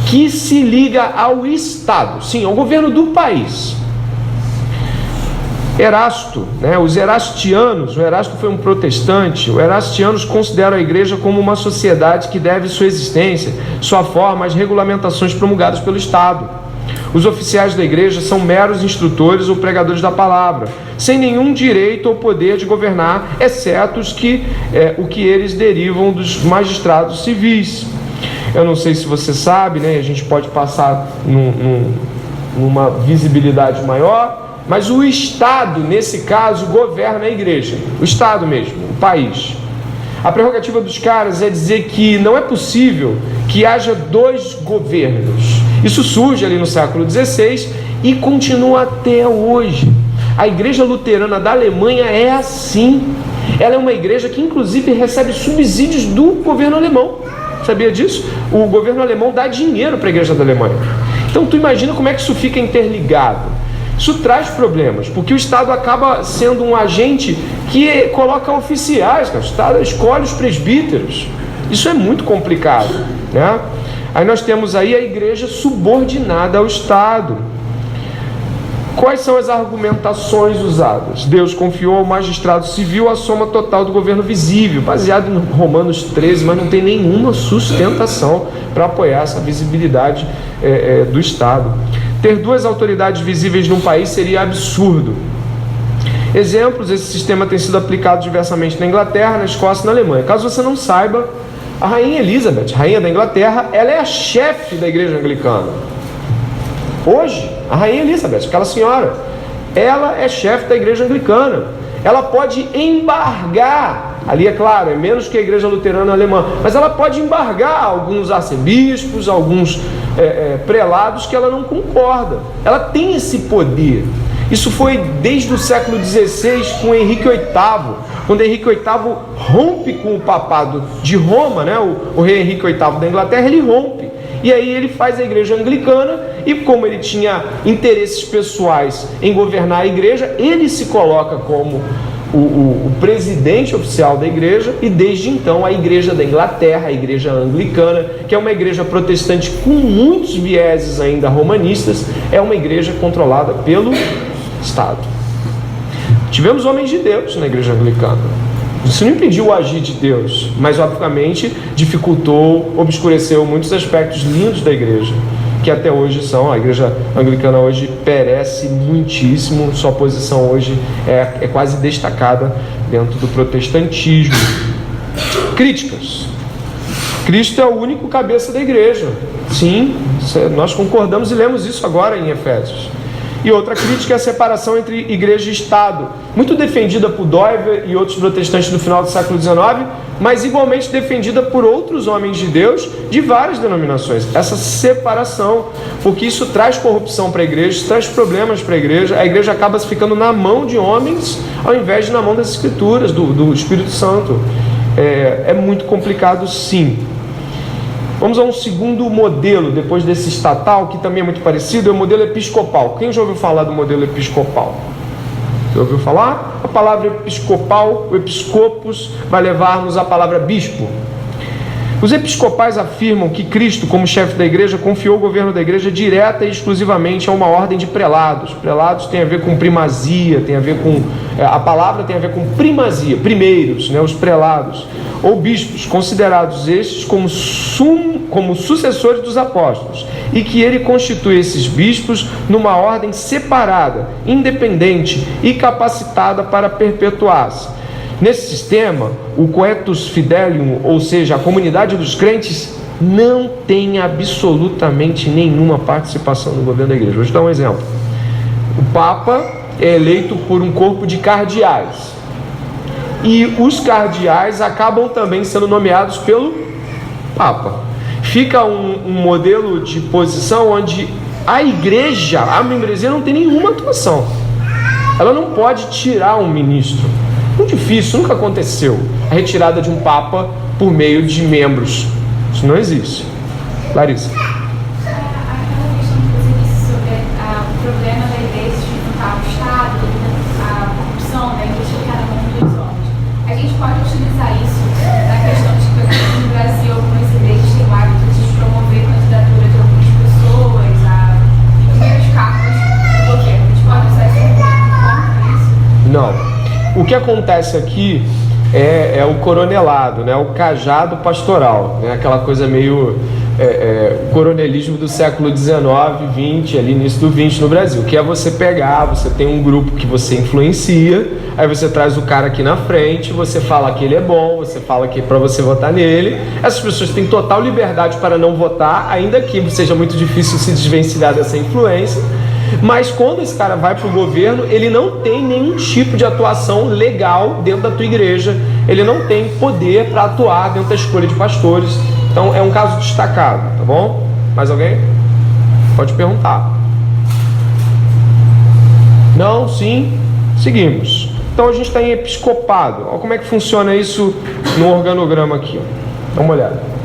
que se liga ao Estado, sim, ao governo do país. Erasto, os erastianos, o Erasto foi um protestante, os erastianos consideram a igreja como uma sociedade que deve sua existência, sua forma, às regulamentações promulgadas pelo Estado. Os oficiais da igreja são meros instrutores ou pregadores da palavra, sem nenhum direito ou poder de governar, exceto o que eles derivam dos magistrados civis. Eu não sei se você sabe, a gente pode passar numa visibilidade maior, mas o Estado, nesse caso, governa a igreja. O Estado mesmo, o país. A prerrogativa dos caras é dizer que não é possível que haja 2 governos. Isso surge ali no século XVI e continua até hoje. A igreja luterana da Alemanha é assim. Ela é uma igreja que inclusive recebe subsídios do governo alemão. Sabia disso? O governo alemão dá dinheiro para a igreja da Alemanha. Então tu imagina como é que isso fica interligado. Isso traz problemas, porque o Estado acaba sendo um agente que coloca oficiais, o Estado escolhe os presbíteros. Isso é muito complicado, Aí nós temos aí a igreja subordinada ao Estado. Quais são as argumentações usadas? Deus confiou ao magistrado civil a soma total do governo visível, baseado em Romanos 13, mas não tem nenhuma sustentação para apoiar essa visibilidade do Estado. Ter 2 autoridades visíveis num país seria absurdo. Exemplos: esse sistema tem sido aplicado diversamente na Inglaterra, na Escócia e na Alemanha. Caso você não saiba, a Rainha Elizabeth, rainha da Inglaterra, ela é a chefe da igreja anglicana. Hoje, a Rainha Elizabeth, aquela senhora, ela é chefe da igreja anglicana. Ela pode embargar Ali, é claro, é menos que a igreja luterana alemã, mas ela pode embargar alguns arcebispos, alguns prelados que ela não concorda. Ela tem esse poder. Isso foi desde o século XVI com Henrique VIII, quando Henrique VIII rompe com o papado de Roma, né? O rei Henrique VIII da Inglaterra, ele rompe. E aí ele faz a igreja anglicana, e como ele tinha interesses pessoais em governar a igreja, ele se coloca como o presidente oficial da igreja, e desde então a igreja da Inglaterra, a igreja anglicana, que é uma igreja protestante com muitos vieses ainda romanistas, é uma igreja controlada pelo Estado. Tivemos homens de Deus na igreja anglicana. Isso não impediu o agir de Deus, mas obviamente dificultou, obscureceu muitos aspectos lindos da igreja, que até hoje são, a igreja anglicana hoje perece muitíssimo, sua posição hoje é quase destacada dentro do protestantismo. Críticas. Cristo é o único cabeça da igreja. Sim, nós concordamos e lemos isso agora em Efésios. E outra crítica é a separação entre igreja e Estado, muito defendida por Doiver e outros protestantes do final do século XIX, mas igualmente defendida por outros homens de Deus de várias denominações. Essa separação, porque isso traz corrupção para a igreja, isso traz problemas para a igreja acaba ficando na mão de homens, ao invés de na mão das Escrituras, do Espírito Santo. É muito complicado, sim. Vamos a um segundo modelo, depois desse estatal, que também é muito parecido, é o modelo episcopal. Quem já ouviu falar do modelo episcopal? Já ouviu falar? A palavra episcopal, o episcopos, vai levar-nos à palavra bispo. Os episcopais afirmam que Cristo, como chefe da igreja, confiou o governo da igreja direta e exclusivamente a uma ordem de prelados. Prelados tem a ver com primazia, tem a ver com... a palavra tem a ver com primazia, primeiros, né, os prelados. Ou bispos, considerados estes como sucessores dos apóstolos. E que ele constitui esses bispos numa ordem separada, independente e capacitada para perpetuar-se. Nesse sistema, o coetus fidelium, ou seja, a comunidade dos crentes, não tem absolutamente nenhuma participação no governo da igreja. Vou te dar um exemplo. O Papa é eleito por um corpo de cardeais. E os cardeais acabam também sendo nomeados pelo Papa. Fica um modelo de posição onde a igreja, a membresia, não tem nenhuma atuação. Ela não pode tirar um ministro. Muito difícil, nunca aconteceu a retirada de um Papa por meio de membros. Isso não existe. Larissa. Aquela questão que você disse sobre o problema da igreja de juntar o Estado, a corrupção da igreja ficar na mão dos homens. A gente pode utilizar isso na questão de que, por exemplo, no Brasil, algumas igrejas têm o hábito de promover a candidatura de algumas pessoas a primeiros cargos do governo. A gente pode usar isso como isso? Não. O que acontece aqui é o coronelado, né? O cajado pastoral, né? Aquela coisa meio o coronelismo do século XIX, XX, ali início do XX no Brasil, que é você pegar, você tem um grupo que você influencia, aí você traz o cara aqui na frente, você fala que ele é bom, você fala que é para você votar nele. Essas pessoas têm total liberdade para não votar, ainda que seja muito difícil se desvencilhar dessa influência. Mas quando esse cara vai para o governo, ele não tem nenhum tipo de atuação legal dentro da tua igreja, ele não tem poder para atuar dentro da escolha de pastores. Então é um caso destacado, tá bom? Mais alguém? Pode perguntar. Não? Sim? Seguimos. Então a gente está em episcopado. Olha como é que funciona isso no organograma aqui. Dá uma olhada.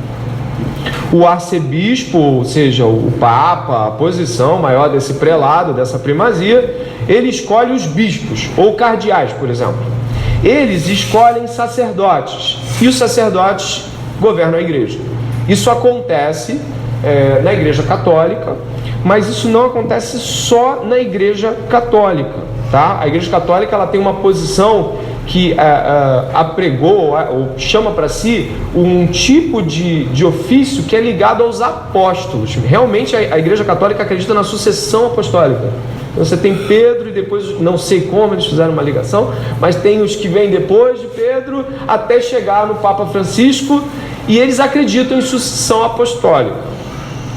O arcebispo, ou seja, o papa, a posição maior desse prelado, dessa primazia, ele escolhe os bispos, ou cardeais, por exemplo. Eles escolhem sacerdotes, e os sacerdotes governam a igreja. Isso acontece na igreja católica, mas isso não acontece só na igreja católica, tá? A igreja católica ela tem uma posição que apregou ou chama para si um tipo de ofício que é ligado aos apóstolos. Realmente a igreja católica acredita na sucessão apostólica. Então você tem Pedro e depois, não sei como eles fizeram uma ligação, mas tem os que vêm depois de Pedro até chegar no Papa Francisco, e eles acreditam em sucessão apostólica,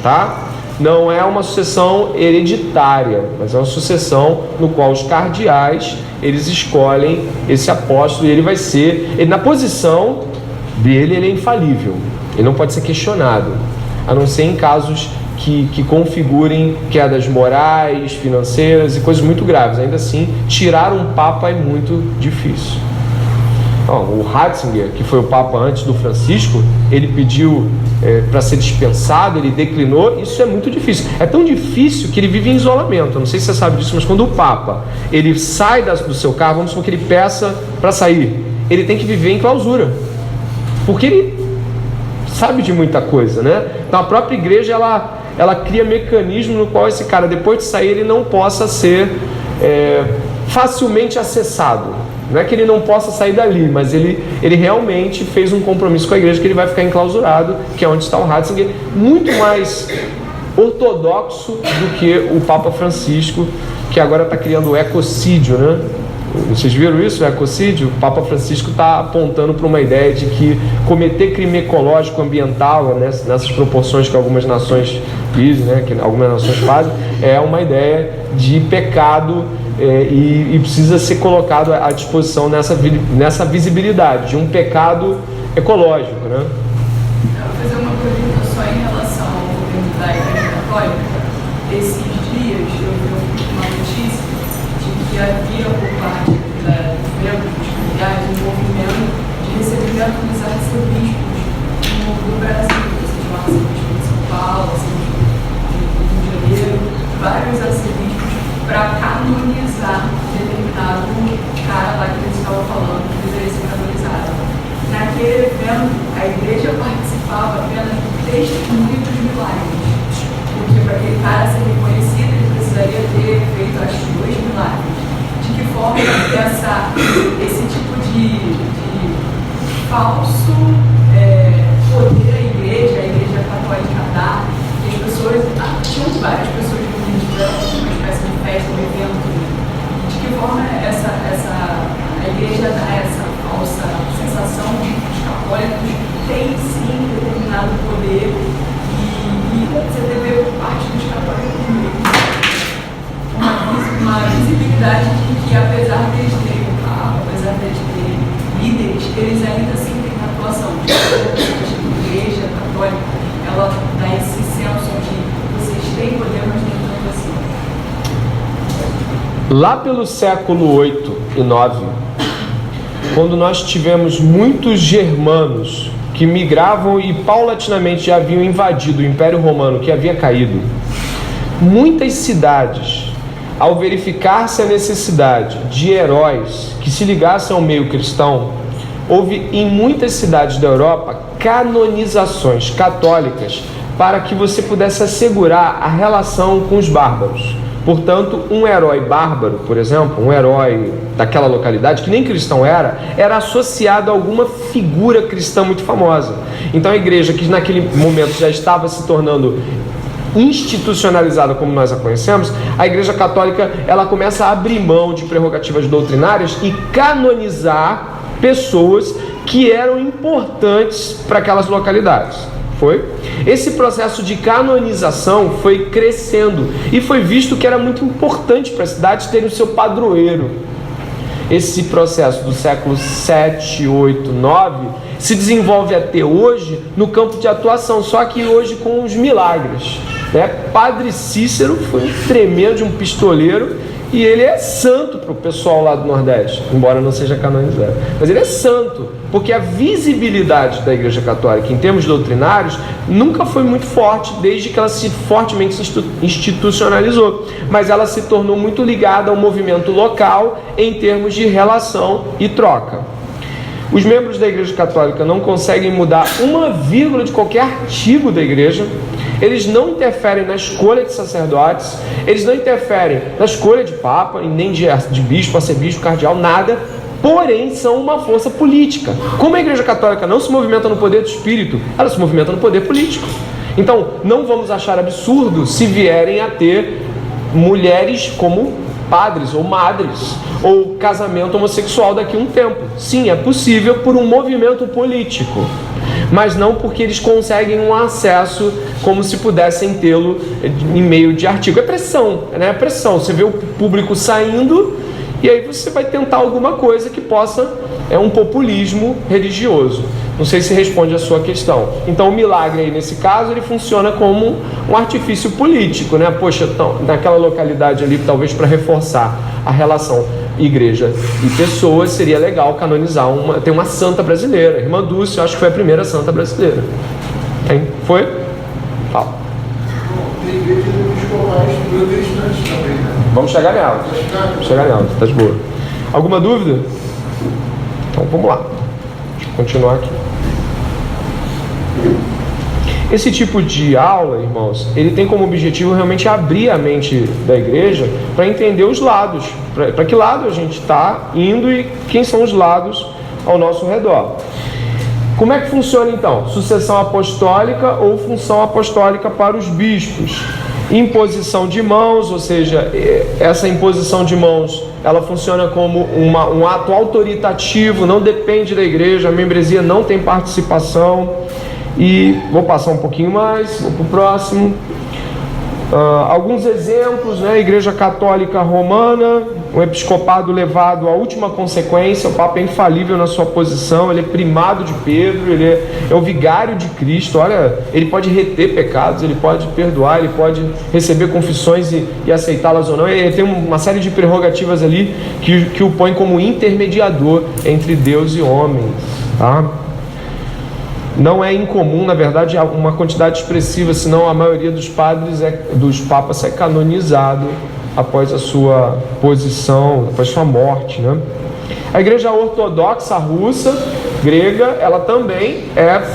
tá? não é uma sucessão hereditária, mas é uma sucessão no qual os cardeais, eles escolhem esse apóstolo, e ele vai ser, na posição dele, ele é infalível, ele não pode ser questionado, a não ser em casos que configurem quedas morais, financeiras e coisas muito graves. Ainda assim, tirar um papa é muito difícil. O Ratzinger, que foi o papa antes do Francisco, ele pediu para ser dispensado, ele declinou. Isso é muito difícil, é tão difícil que ele vive em isolamento. Eu não sei se você sabe disso, mas quando o papa ele sai do seu cargo, vamos supor que ele peça para sair, ele tem que viver em clausura, porque ele sabe de muita coisa, né? Então a própria igreja ela cria mecanismo no qual esse cara, depois de sair, ele não possa ser facilmente acessado. Não é que ele não possa sair dali, mas ele realmente fez um compromisso com a igreja que ele vai ficar enclausurado, que é onde está o Ratzinger, muito mais ortodoxo do que o Papa Francisco, que agora está criando o ecocídio, né? Vocês viram isso, o ecocídio? O Papa Francisco está apontando para uma ideia de que cometer crime ecológico, ambiental, nessas proporções que algumas nações dizem, né, que algumas nações fazem, é uma ideia de pecado e precisa ser colocado à disposição nessa visibilidade de um pecado ecológico, né? Eu vou fazer uma pergunta só em relação ao governo da Igreja Católica. Esses dias eu vi uma notícia de que havia por parte dos membros dos comunidades um movimento de recebimento dos arcebispos do Brasil, ou seja, o arcebispo de São Paulo, o arcebispo do Rio de Janeiro, vários arcebispos, para canonizar determinado cara lá que eles estavam falando que deveria ser canonizado. Naquele evento, a igreja participava apenas do testemunho dos milagres, porque para aquele cara ser reconhecido, ele precisaria ter feito as 2 milagres. De que forma esse tipo de falso poder a igreja católica dá, que as pessoas, tinham várias pessoas que tiveram uma espécie de festa, um evento, de que forma a igreja dá essa falsa sensação de que os católicos têm sim determinado poder e você deve parte dos católicos uma visibilidade de que apesar deles terem um carro, apesar deles terem líderes, eles ainda assim têm atuação. A igreja católica, ela dá esse senso de vocês têm poder, mas nem tanto assim. Lá pelo século 8 e 9, quando nós tivemos muitos germanos que migravam e paulatinamente já haviam invadido o Império Romano, que havia caído, muitas cidades, ao verificar-se a necessidade de heróis que se ligassem ao meio cristão, houve em muitas cidades da Europa canonizações católicas para que você pudesse assegurar a relação com os bárbaros. Portanto, um herói bárbaro, por exemplo, um herói daquela localidade, que nem cristão era associado a alguma figura cristã muito famosa. Então a igreja, que naquele momento já estava se tornando institucionalizada como nós a conhecemos, a Igreja Católica ela começa a abrir mão de prerrogativas doutrinárias e canonizar pessoas que eram importantes para aquelas localidades. Esse processo de canonização foi crescendo e foi visto que era muito importante para as cidades terem o seu padroeiro. Esse processo do século 7, 8, 9 se desenvolve até hoje no campo de atuação, só que hoje com os milagres, né? Padre Cícero foi um tremendo, um pistoleiro, e ele é santo para o pessoal lá do Nordeste, embora não seja canonizado, mas ele é santo, porque a visibilidade da Igreja Católica em termos doutrinários nunca foi muito forte, desde que ela se fortemente institucionalizou, mas ela se tornou muito ligada ao movimento local em termos de relação e troca. Os membros da Igreja Católica não conseguem mudar uma vírgula de qualquer artigo da Igreja, eles não interferem na escolha de sacerdotes, eles não interferem na escolha de papa, nem de bispo, arcebispo, cardeal, nada, porém são uma força política. Como a Igreja Católica não se movimenta no poder do Espírito, ela se movimenta no poder político. Então, não vamos achar absurdo se vierem a ter mulheres como padres ou madres, ou casamento homossexual daqui a um tempo. Sim, é possível por um movimento político. mas não porque eles conseguem um acesso como se pudessem tê-lo em meio de artigo. É pressão, né? É pressão. Você vê o público saindo e aí você vai tentar alguma coisa que possa, um populismo religioso. Não sei se responde a sua questão. Então o milagre aí, nesse caso, ele funciona como um artifício político, né? Poxa, então, naquela localidade ali, talvez para reforçar a relação igreja e pessoas, seria legal canonizar tem uma santa brasileira, Irmã Dulce, eu acho que foi a primeira santa brasileira. Tem? Foi? Fala. Tem igreja episcopais protestantes também, né? Vamos chegar nela. Tá de boa. Alguma dúvida? Então vamos lá. Deixa eu continuar aqui. Esse tipo de aula, irmãos, ele tem como objetivo realmente abrir a mente da igreja para entender os lados, para que lado a gente está indo e quem são os lados ao nosso redor. Como é que funciona então? Sucessão apostólica ou função apostólica para os bispos? Imposição de mãos, ou seja, essa imposição de mãos, ela funciona como um ato autoritativo, não depende da igreja, a membresia não tem participação. E vou passar um pouquinho mais, vou para o próximo. Alguns exemplos, né? Igreja Católica Romana, o episcopado levado à última consequência, o Papa é infalível na sua posição, ele é primado de Pedro, ele é o vigário de Cristo. Olha, ele pode reter pecados, ele pode perdoar, ele pode receber confissões e aceitá-las ou não. Ele tem uma série de prerrogativas ali que o põe como intermediador entre Deus e homens, tá? Não é incomum, na verdade, uma quantidade expressiva, senão a maioria dos papas é canonizado após a sua posição, após sua morte, né? A igreja ortodoxa russa, grega, ela também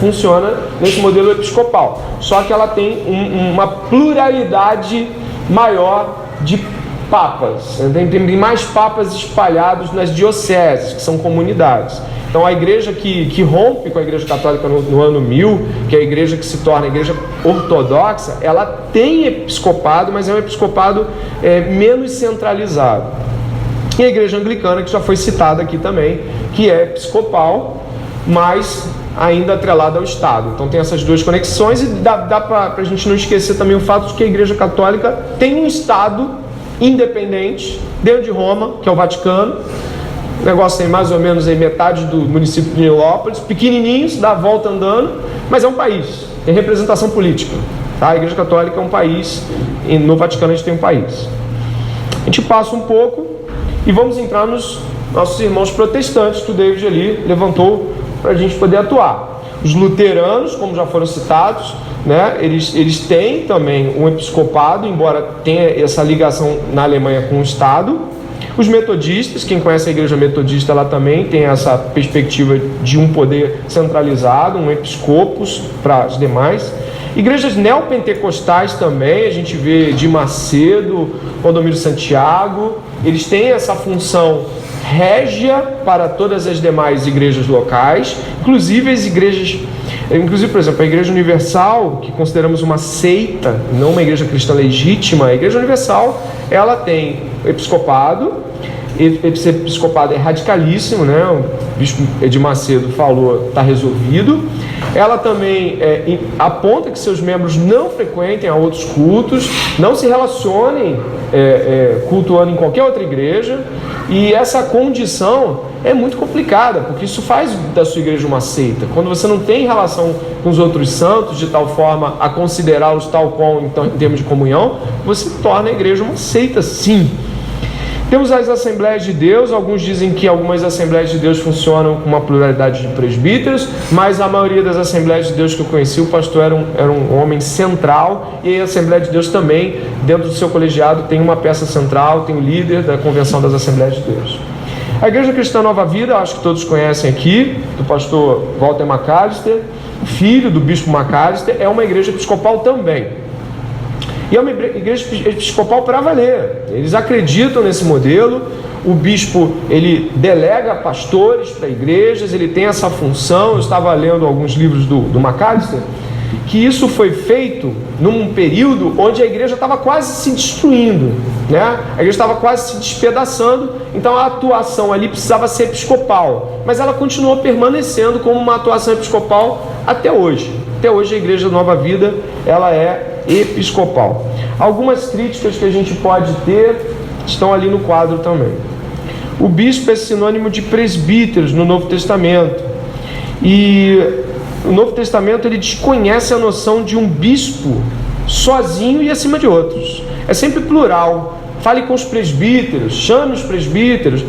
funciona nesse modelo episcopal, só que ela tem uma pluralidade maior de papas, tem mais papas espalhados nas dioceses, que são comunidades. Então a igreja que rompe com a igreja católica no ano 1000, que é a igreja que se torna a igreja ortodoxa, ela tem episcopado, mas é um episcopado menos centralizado. E a igreja anglicana, que já foi citada aqui também, que é episcopal, mas ainda atrelada ao Estado. Então tem essas duas conexões e dá para a gente não esquecer também o fato de que a igreja católica tem um Estado independente dentro de Roma, que é o Vaticano. O negócio tem mais ou menos aí metade do município de Nilópolis, pequenininho, se dá a volta andando, mas é um país, tem representação política, tá? A Igreja Católica é um país, e no Vaticano a gente tem um país. A gente passa um pouco e vamos entrar nos nossos irmãos protestantes, que o David ali levantou para a gente poder atuar. Os luteranos, como já foram citados, né, eles têm também um episcopado, embora tenha essa ligação na Alemanha com o Estado. Os metodistas, quem conhece a igreja metodista, ela também tem essa perspectiva de um poder centralizado, um episcopos para as demais. Igrejas neopentecostais também, a gente vê de Macedo, Valdomiro Santiago, eles têm essa função régia para todas as demais igrejas locais, inclusive as igrejas, por exemplo, a Igreja Universal, que consideramos uma seita, não uma igreja cristã legítima, a Igreja Universal, ela tem episcopado. Esse episcopado é radicalíssimo, né? O bispo Edir Macedo falou, está resolvido. Ela também aponta que seus membros não frequentem a outros cultos, não se relacionem cultuando em qualquer outra igreja. E essa condição é muito complicada, porque isso faz da sua igreja uma seita. Quando você não tem relação com os outros santos de tal forma a considerá-los tal qual em termos de comunhão, você torna a igreja uma seita, sim. Temos as Assembleias de Deus. Alguns dizem que algumas Assembleias de Deus funcionam com uma pluralidade de presbíteros, mas a maioria das Assembleias de Deus que eu conheci, o pastor era um homem central, e a Assembleia de Deus também, dentro do seu colegiado, tem uma peça central, tem o líder da Convenção das Assembleias de Deus. A Igreja Cristã Nova Vida, acho que todos conhecem aqui, do pastor Walter McAllister, o filho do bispo McAllister, é uma igreja episcopal também. E é uma igreja episcopal para valer. Eles acreditam nesse modelo. O bispo, ele delega pastores para igrejas, ele tem essa função. Eu estava lendo alguns livros do McAllister, que isso foi feito num período onde a igreja estava quase se destruindo, né? A igreja estava quase se despedaçando, então a atuação ali precisava ser episcopal, mas ela continuou permanecendo como uma atuação episcopal até hoje. Até hoje a Igreja Nova Vida, ela é episcopal. Algumas críticas que a gente pode ter estão ali no quadro também. O bispo é sinônimo de presbíteros no Novo Testamento. E o Novo Testamento ele desconhece a noção de um bispo sozinho e acima de outros. É sempre plural. Fale com os presbíteros, chame os presbíteros.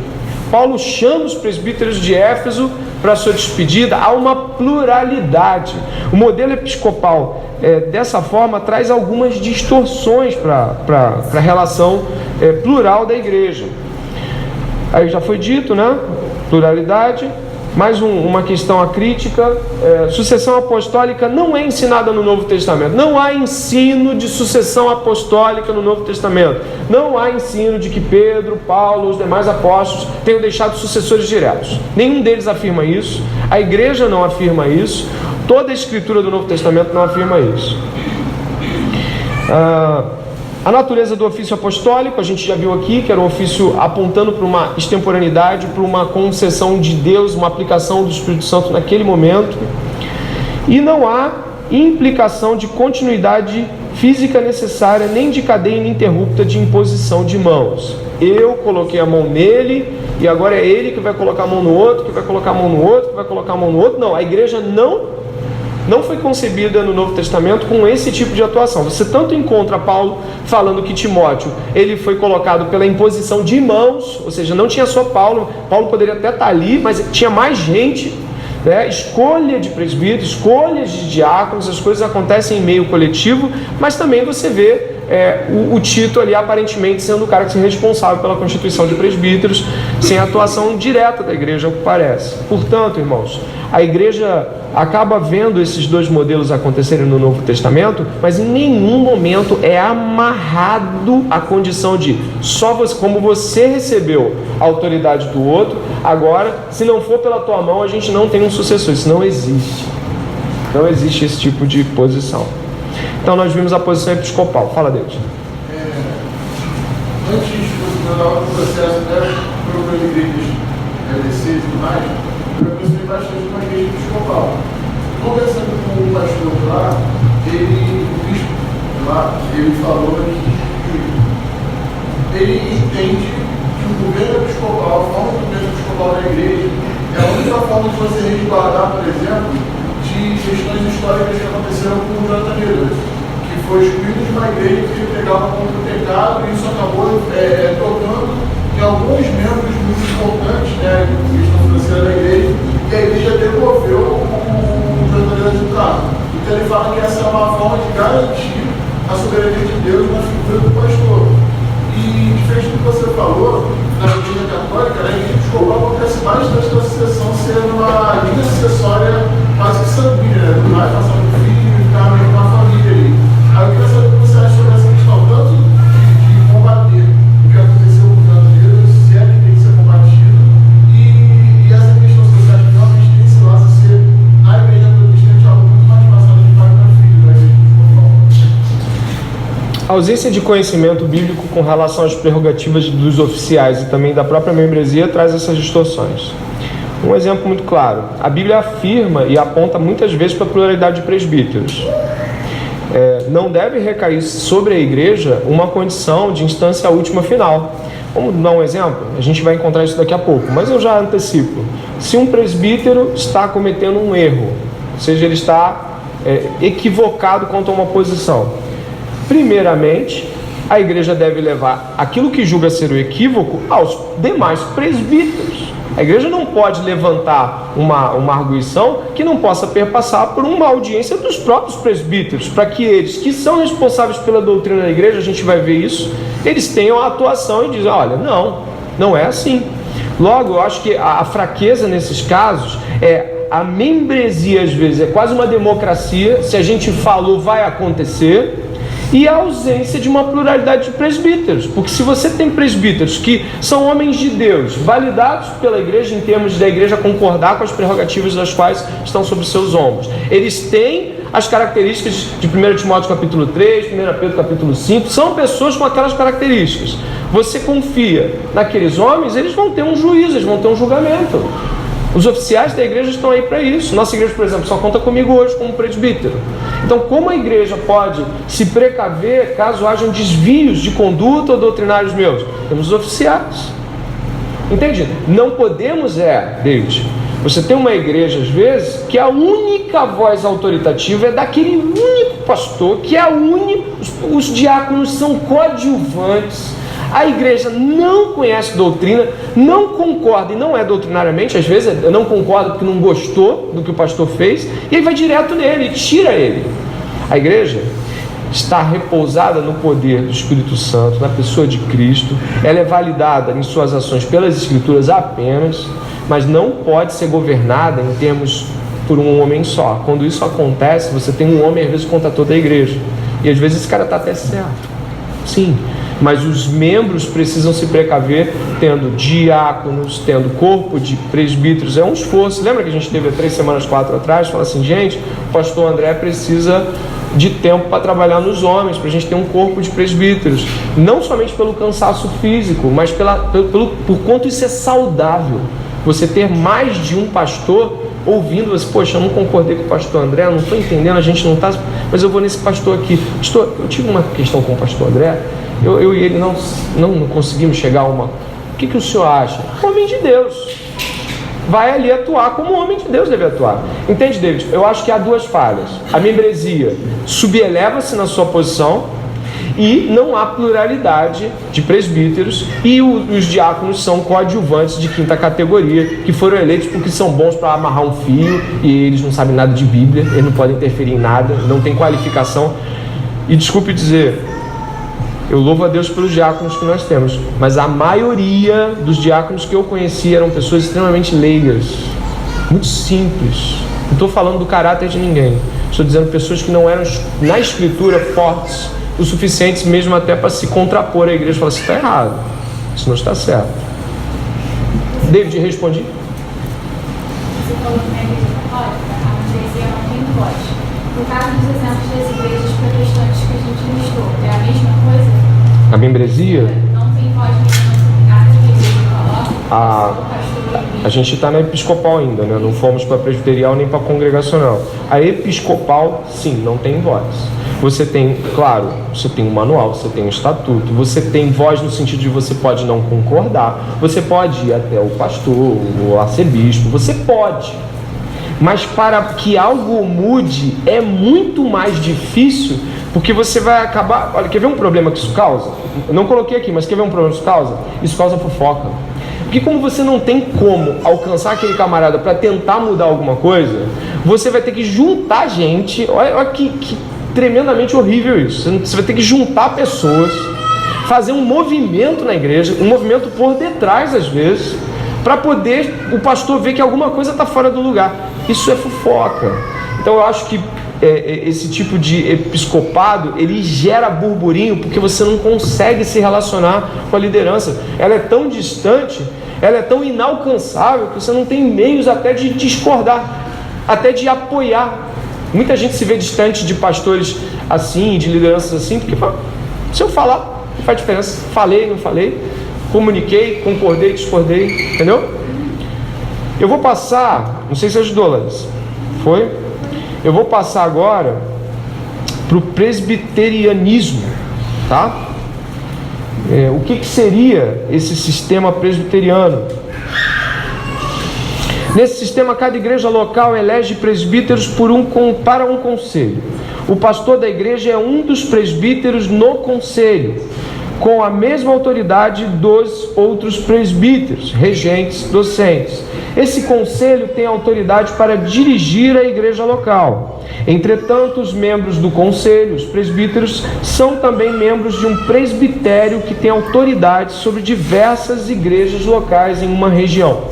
Paulo chama os presbíteros de Éfeso para a sua despedida. Há uma pluralidade. O modelo episcopal, dessa forma, traz algumas distorções para a relação plural da igreja. Aí já foi dito, né? Pluralidade. Mais uma questão, a crítica. Sucessão apostólica não é ensinada no Novo Testamento. Não há ensino de sucessão apostólica no Novo Testamento. Não há ensino de que Pedro, Paulo, os demais apóstolos tenham deixado sucessores diretos. Nenhum deles afirma isso. A igreja não afirma isso. Toda a escritura do Novo Testamento não afirma isso. A natureza do ofício apostólico, a gente já viu aqui, que era um ofício apontando para uma extemporaneidade, para uma concessão de Deus, uma aplicação do Espírito Santo naquele momento. E não há implicação de continuidade física necessária, nem de cadeia ininterrupta de imposição de mãos. Eu coloquei a mão nele, e agora é ele que vai colocar a mão no outro, que vai colocar a mão no outro, que vai colocar a mão no outro. Não, a igreja não foi concebida no Novo Testamento com esse tipo de atuação. Você tanto encontra Paulo falando que Timóteo, ele foi colocado pela imposição de mãos, ou seja, não tinha só Paulo poderia até estar ali, mas tinha mais gente, né? Escolha de presbíteros, escolhas de diáconos, as coisas acontecem em meio coletivo, mas também você vê o Tito ali aparentemente sendo o cara que se responsável pela constituição de presbíteros, sem atuação direta da igreja, ao que parece. Portanto, irmãos, a igreja acaba vendo esses dois modelos acontecerem no Novo Testamento, mas em nenhum momento é amarrado à condição de só você, como você recebeu a autoridade do outro, agora, se não for pela tua mão, a gente não tem um sucessor. Isso não existe. Não existe esse tipo de posição. Então nós vimos a posição episcopal. Fala, Deus. Antes de você dar o processo, procurando igrejas agradecer e tudo mais, eu gostei bastante de uma igreja episcopal. Conversando com o pastor lá, o bispo lá, ele falou que ele entende que o governo episcopal, a forma do governo episcopal da igreja, é a única forma de você resguardar, por exemplo, de questões históricas que aconteceram com o Jonathan Edwards, que foi excluído de uma igreja que ele pegava como pecado, e isso acabou tocando em alguns membros muito importantes, né, da questão financeira da igreja, e a igreja devolveu o Jonathan Edwards do cargo. Então ele fala que essa é uma forma de garantir a soberania de Deus na figura do pastor. E diferente do que você falou, na igreja católica, na igreja episcopal acontece bastante da sucessão ser uma linha sucessória quase que sanguínea, né? Do pai passando do filho e ficar meio uma família ali. Aí eu queria saber o que você acha sobre essa questão, tanto de combater o que aconteceu com o brasileiro, se é que tem que ser combatido, e essa questão social que realmente tem esse lance de ser na igreja protestante algo muito mais passado de pai para filho, da igreja episcopal. A ausência de conhecimento bíblico com relação às prerrogativas dos oficiais e também da própria membresia traz essas distorções. Um exemplo muito claro, a Bíblia afirma e aponta muitas vezes para a pluralidade de presbíteros. Não deve recair sobre a igreja uma condição de instância última final. Vamos dar um exemplo? A gente vai encontrar isso daqui a pouco, mas eu já antecipo. Se um presbítero está cometendo um erro, ou seja, ele está equivocado quanto a uma posição, primeiramente, a igreja deve levar aquilo que julga ser o equívoco aos demais presbíteros. A igreja não pode levantar uma arguição que não possa perpassar por uma audiência dos próprios presbíteros, para que eles, que são responsáveis pela doutrina da igreja, a gente vai ver isso, eles tenham a atuação e dizem, olha, não é assim. Logo, eu acho que a fraqueza nesses casos a membresia, às vezes, é quase uma democracia, se a gente falou, vai acontecer, e a ausência de uma pluralidade de presbíteros, porque se você tem presbíteros que são homens de Deus, validados pela igreja em termos da igreja concordar com as prerrogativas das quais estão sobre seus ombros, eles têm as características de 1 Timóteo capítulo 3, 1 Pedro capítulo 5, são pessoas com aquelas características. Você confia naqueles homens, eles vão ter um juízo, eles vão ter um julgamento. Os oficiais da igreja estão aí para isso. Nossa igreja, por exemplo, só conta comigo hoje como presbítero. Então, como a igreja pode se precaver caso hajam desvios de conduta ou doutrinários meus? Temos os oficiais. Entende? Não podemos, David, você tem uma igreja, às vezes, que a única voz autoritativa é daquele único pastor, que é a única. Os diáconos são coadjuvantes. A igreja não conhece doutrina, não concorda, e não é doutrinariamente, às vezes não concorda porque não gostou do que o pastor fez, e aí vai direto nele, e tira ele. A igreja está repousada no poder do Espírito Santo, na pessoa de Cristo. Ela é validada em suas ações pelas Escrituras apenas, mas não pode ser governada em termos por um homem só. Quando isso acontece, você tem um homem às vezes contra toda a igreja, e às vezes esse cara está até certo, sim, mas os membros precisam se precaver, tendo diáconos, tendo corpo de presbíteros. É um esforço. Lembra que a gente teve há 3 semanas, 4 atrás, fala assim, gente, o pastor André precisa de tempo para trabalhar nos homens, para a gente ter um corpo de presbíteros, não somente pelo cansaço físico, mas por quanto isso é saudável. Você ter mais de um pastor ouvindo você, poxa, eu não concordei com o pastor André, eu não estou entendendo, a gente não está, mas eu vou nesse pastor aqui. Pastor, eu tive uma questão com o pastor André, eu e ele não conseguimos chegar a uma. O que o senhor acha? Homem de Deus vai ali atuar como o homem de Deus deve atuar. Entende, David? Eu acho que há 2 falhas. A membresia subeleva-se na sua posição e não há pluralidade de presbíteros, e os diáconos são coadjuvantes de 5ª categoria, que foram eleitos porque são bons para amarrar um fio, e eles não sabem nada de Bíblia, eles não podem interferir em nada, não tem qualificação. E desculpe dizer, eu louvo a Deus pelos diáconos que nós temos, mas a maioria dos diáconos que eu conheci eram pessoas extremamente leigas, muito simples. Não estou falando do caráter de ninguém, estou dizendo pessoas que não eram na escritura fortes o suficiente mesmo até para se contrapor à igreja e falar assim, está errado, isso não está certo. David, respondi? Você falou que na igreja católica a membresia não tem voz. No caso dos exemplos das igrejas protestantes que a gente listou, é a mesma coisa? A membresia? Não tem voz nenhuma, nada que a igreja coloca. A gente está na episcopal ainda, né? Não fomos para a presbiterial nem para a congregacional. A episcopal, sim, não tem voz. Você tem, claro, você tem um manual, você tem um estatuto, você tem voz no sentido de você pode não concordar, você pode ir até o pastor, o arcebispo, você pode. Mas para que algo mude é muito mais difícil, porque você vai acabar... Olha, quer ver um problema que isso causa? Eu não coloquei aqui, mas quer ver um problema que isso causa? Isso causa fofoca. Porque como você não tem como alcançar aquele camarada para tentar mudar alguma coisa, você vai ter que juntar gente. Olha que tremendamente horrível isso. Você vai ter que juntar pessoas, fazer um movimento na igreja, um movimento por detrás às vezes, para poder o pastor ver que alguma coisa está fora do lugar. Isso é fofoca. Então eu acho que esse tipo de episcopado, ele gera burburinho porque você não consegue se relacionar com a liderança. Ela é tão distante, ela é tão inalcançável que você não tem meios até de discordar, até de apoiar. Muita gente se vê distante de pastores assim, de lideranças assim, porque se eu falar, não faz diferença. Falei, não falei, comuniquei, concordei, discordei, entendeu? Eu vou passar, não sei se ajudou, Larissa. Foi? Eu vou passar agora para o presbiterianismo, tá? O que seria esse sistema presbiteriano? Nesse sistema, cada igreja local elege presbíteros para um conselho. O pastor da igreja é um dos presbíteros no conselho, com a mesma autoridade dos outros presbíteros, regentes, docentes. Esse conselho tem autoridade para dirigir a igreja local. Entretanto, os membros do conselho, os presbíteros, são também membros de um presbitério que tem autoridade sobre diversas igrejas locais em uma região.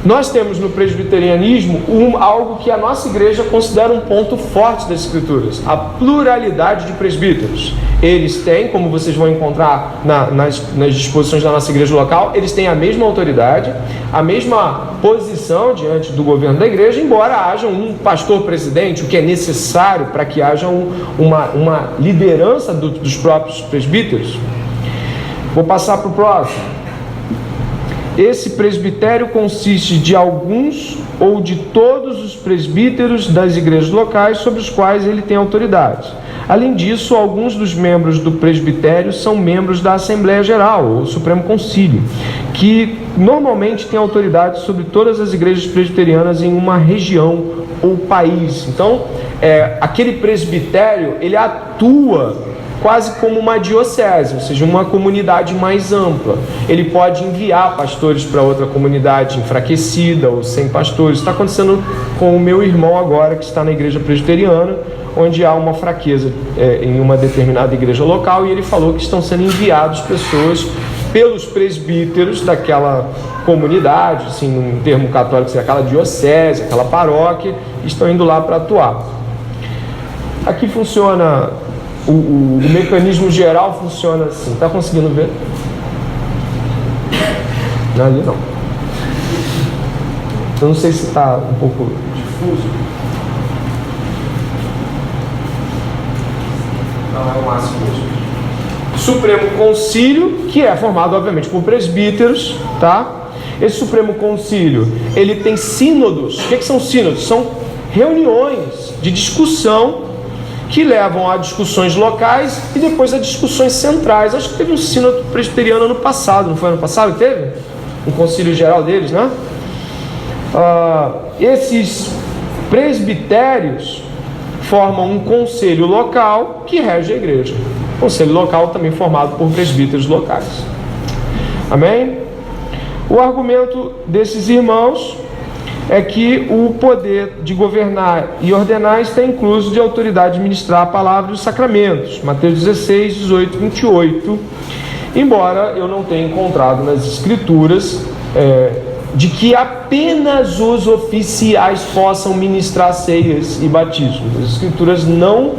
Nós temos no presbiterianismo algo que a nossa igreja considera um ponto forte das Escrituras: a pluralidade de presbíteros. Eles têm, como vocês vão encontrar nas disposições da nossa igreja local, eles têm a mesma autoridade, a mesma posição diante do governo da igreja, embora haja um pastor-presidente, o que é necessário para que haja uma liderança dos próprios presbíteros. Vou passar para o próximo. Esse presbitério consiste de alguns ou de todos os presbíteros das igrejas locais sobre os quais ele tem autoridade. Além disso, alguns dos membros do presbitério são membros da Assembleia Geral, ou Supremo Concílio, que normalmente tem autoridade sobre todas as igrejas presbiterianas em uma região ou país. Então, aquele presbitério, ele atua quase como uma diocese, ou seja, uma comunidade mais ampla. Ele pode enviar pastores para outra comunidade enfraquecida ou sem pastores. Está acontecendo com o meu irmão agora, que está na igreja presbiteriana, onde há uma fraqueza em uma determinada igreja local, e ele falou que estão sendo enviados pessoas pelos presbíteros daquela comunidade, assim, num termo católico, seria aquela diocese, aquela paróquia, estão indo lá para atuar. Aqui funciona, o mecanismo geral funciona assim. Está conseguindo ver? Não, ali não. Eu não sei se está um pouco difuso. Não, é o máximo mesmo. Supremo Concílio, que é formado, obviamente, por presbíteros, tá? Esse Supremo Concílio, ele tem sínodos. O que são sínodos? São reuniões de discussão que levam a discussões locais e depois a discussões centrais. Acho que teve um sínodo presbiteriano ano passado, não foi ano passado que teve? Um concílio geral deles, né? Esses presbitérios formam um conselho local que rege a igreja. Conselho local também formado por presbíteros locais. Amém? O argumento desses irmãos é que o poder de governar e ordenar está incluso de autoridade de ministrar a palavra e os sacramentos. Mateus 16, 18, 28. Embora eu não tenha encontrado nas escrituras de que apenas os oficiais possam ministrar ceias e batismos. As escrituras não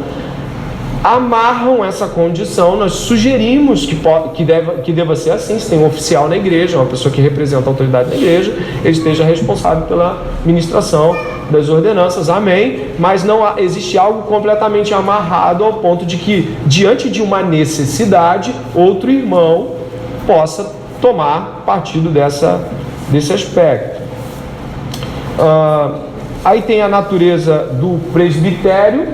amarram essa condição. Nós sugerimos que deva ser assim. Se tem um oficial na igreja, uma pessoa que representa a autoridade na igreja, ele esteja responsável pela ministração das ordenanças, amém, mas não existe algo completamente amarrado ao ponto de que, diante de uma necessidade, outro irmão possa tomar partido desse aspecto. Aí tem a natureza do presbitério: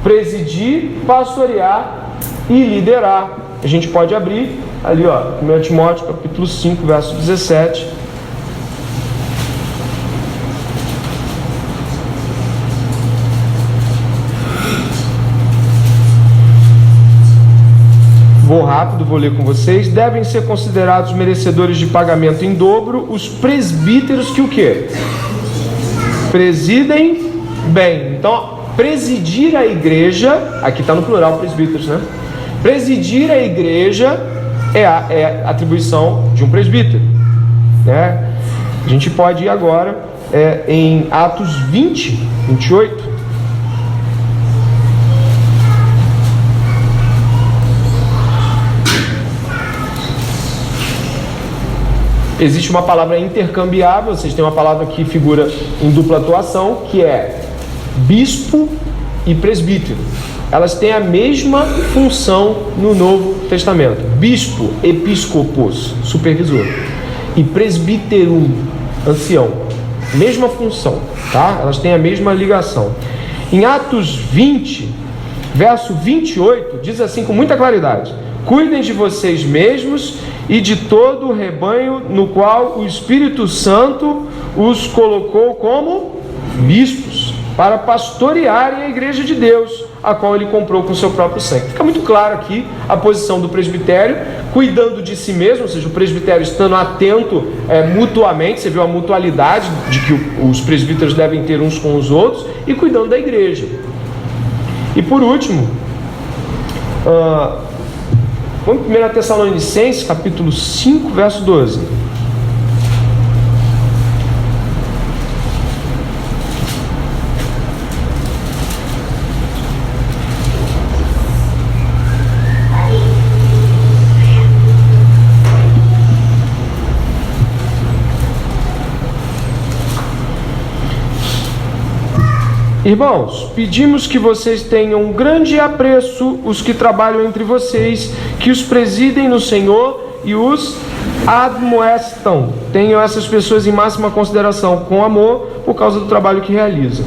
presidir, pastorear e liderar. A gente pode abrir ali, 1 Timóteo capítulo 5, verso 17. Vou rápido, vou ler com vocês. Devem ser considerados merecedores de pagamento em dobro os presbíteros que o quê? Presidem bem. Então, presidir a igreja, aqui está no plural presbíteros, né? Presidir a igreja é a atribuição de um presbítero, né? A gente pode ir agora em Atos 20, 28. Existe uma palavra intercambiável, vocês têm uma palavra que figura em dupla atuação, que é bispo e presbítero. Elas têm a mesma função no Novo Testamento. Bispo, episcopos, supervisor, e presbíterum, ancião. Mesma função, tá? Elas têm a mesma ligação. Em Atos 20, verso 28, diz assim com muita claridade: cuidem de vocês mesmos e de todo o rebanho no qual o Espírito Santo os colocou como bispos, para pastorearem a igreja de Deus, a qual ele comprou com seu próprio sangue. Fica muito claro aqui a posição do presbitério, cuidando de si mesmo, ou seja, o presbitério estando atento mutuamente. Você viu a mutualidade de que os presbíteros devem ter uns com os outros, e cuidando da igreja. E por último, vamos em 1 Tessalonicenses, capítulo 5, verso 12. Irmãos, pedimos que vocês tenham um grande apreço os que trabalham entre vocês, que os presidem no Senhor, e os admoestam. Tenham essas pessoas em máxima consideração com amor por causa do trabalho que realizam.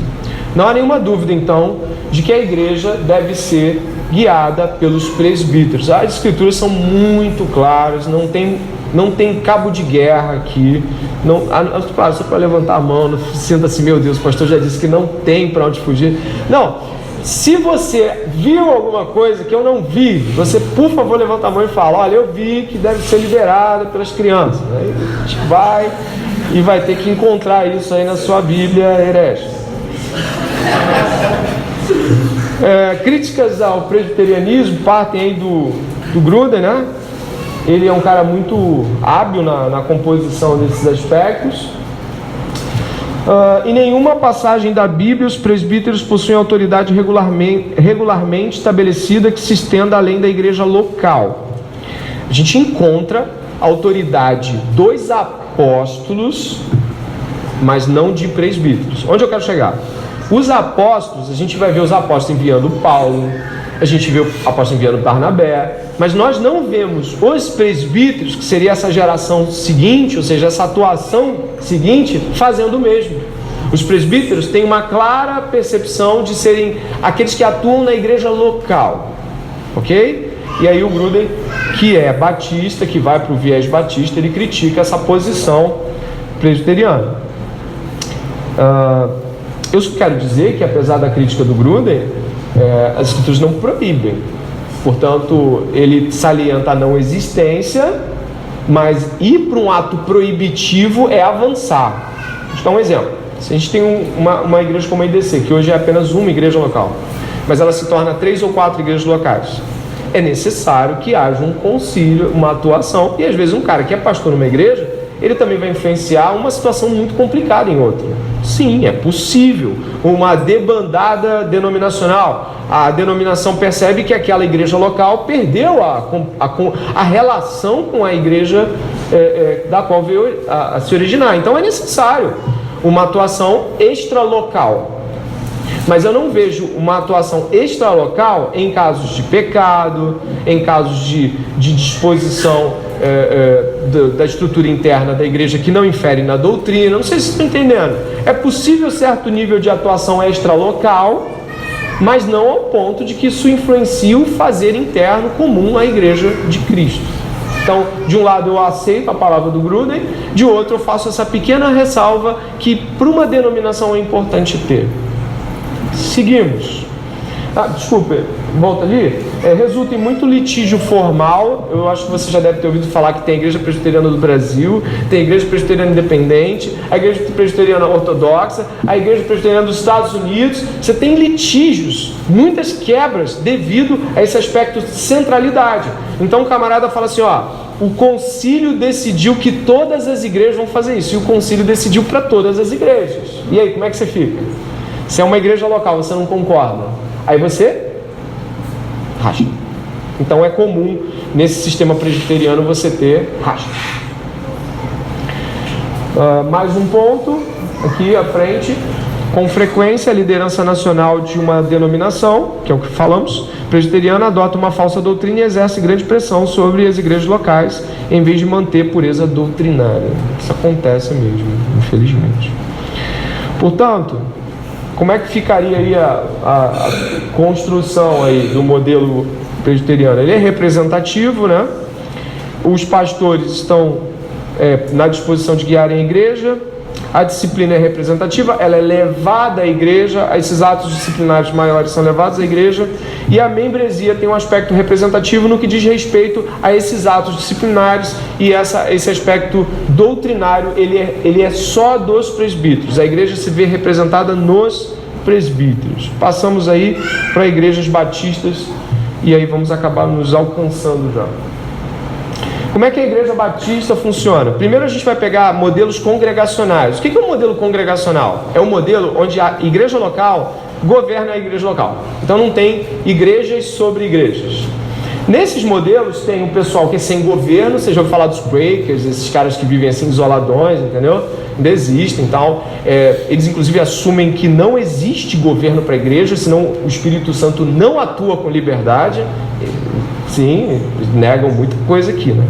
Não há nenhuma dúvida, então, de que a igreja deve ser guiada pelos presbíteros. As escrituras são muito claras, não tem cabo de guerra aqui. Claro, só para levantar a mão, não sinta assim, meu Deus, o pastor já disse que não tem para onde fugir. Não, se você viu alguma coisa que eu não vi, você, por favor, levanta a mão e fala: olha, eu vi que deve ser liberada pelas crianças. Aí a gente vai ter que encontrar isso aí na sua Bíblia herege. Críticas ao presbiterianismo partem aí do Gruden, né? Ele é um cara muito hábil na composição desses aspectos. Em nenhuma passagem da Bíblia os presbíteros possuem autoridade regularmente estabelecida que se estenda além da igreja local. A gente encontra a autoridade dos apóstolos, mas não de presbíteros. Onde eu quero chegar? Os apóstolos, a gente vai ver os apóstolos enviando Paulo, a gente vê o apóstolo enviando Barnabé, mas nós não vemos os presbíteros, que seria essa geração seguinte, ou seja, essa atuação seguinte, fazendo o mesmo. Os presbíteros têm uma clara percepção de serem aqueles que atuam na igreja local, ok? E aí o Gruden, que é batista, que vai para o viés batista, ele critica essa posição presbiteriana. Eu só quero dizer que, apesar da crítica do Gruden, as escrituras não proíbem. Portanto, ele salienta a não existência, mas ir para um ato proibitivo é avançar. Vou dar um exemplo. Se a gente tem uma igreja como a IDC, que hoje é apenas uma igreja local, mas ela se torna 3 ou 4 igrejas locais, é necessário que haja um concílio, uma atuação, e às vezes um cara que é pastor numa igreja, ele também vai influenciar uma situação muito complicada em outra. Sim, é possível. Uma debandada denominacional. A denominação percebe que aquela igreja local perdeu a relação com a igreja da qual veio a se originar. Então é necessário uma atuação extralocal. Mas eu não vejo uma atuação extralocal em casos de pecado, em casos de disposição da estrutura interna da igreja que não infere na doutrina. Não sei se vocês estão entendendo. É possível certo nível de atuação extralocal, mas não ao ponto de que isso influencie o fazer interno comum à igreja de Cristo. Então, de um lado eu aceito a palavra do Gruden, de outro eu faço essa pequena ressalva que para uma denominação é importante ter. Seguimos. Desculpa, volta ali. Resulta em muito litígio formal. Eu acho que você já deve ter ouvido falar que tem a Igreja Presbiteriana do Brasil, tem a Igreja Presbiteriana Independente, a Igreja Presbiteriana Ortodoxa, a Igreja Presbiteriana dos Estados Unidos. Você tem litígios, muitas quebras devido a esse aspecto de centralidade. Então o camarada fala assim, o concílio decidiu que todas as igrejas vão fazer isso, e o concílio decidiu para todas as igrejas. E aí, como é que você fica? Se é uma igreja local, você não concorda, aí você racha. Então é comum nesse sistema presbiteriano você ter racha. Mais um ponto aqui à frente. Com frequência a liderança nacional de uma denominação, que é o que falamos, presbiteriana, adota uma falsa doutrina e exerce grande pressão sobre as igrejas locais em vez de manter pureza doutrinária. Isso acontece mesmo, infelizmente. Portanto, como é que ficaria aí a construção aí do modelo presbiteriano? Ele é representativo, né? Os pastores estão na disposição de guiarem a igreja. A disciplina é representativa, ela é levada à igreja, esses atos disciplinares maiores são levados à igreja, e a membresia tem um aspecto representativo no que diz respeito a esses atos disciplinares, e esse aspecto doutrinário, ele é só dos presbíteros. A igreja se vê representada nos presbíteros. Passamos aí para igrejas batistas, e aí vamos acabar nos alcançando já. Como é que a igreja batista funciona? Primeiro a gente vai pegar modelos congregacionais. O que é um modelo congregacional? É um modelo onde a igreja local governa a igreja local. Então não tem igrejas sobre igrejas. Nesses modelos tem o pessoal que é sem governo, você já ouviu falar dos Quakers, esses caras que vivem assim isoladões, entendeu? Ainda existem e tal. Eles inclusive assumem que não existe governo para a igreja, senão o Espírito Santo não atua com liberdade. Sim, eles negam muita coisa aqui, né?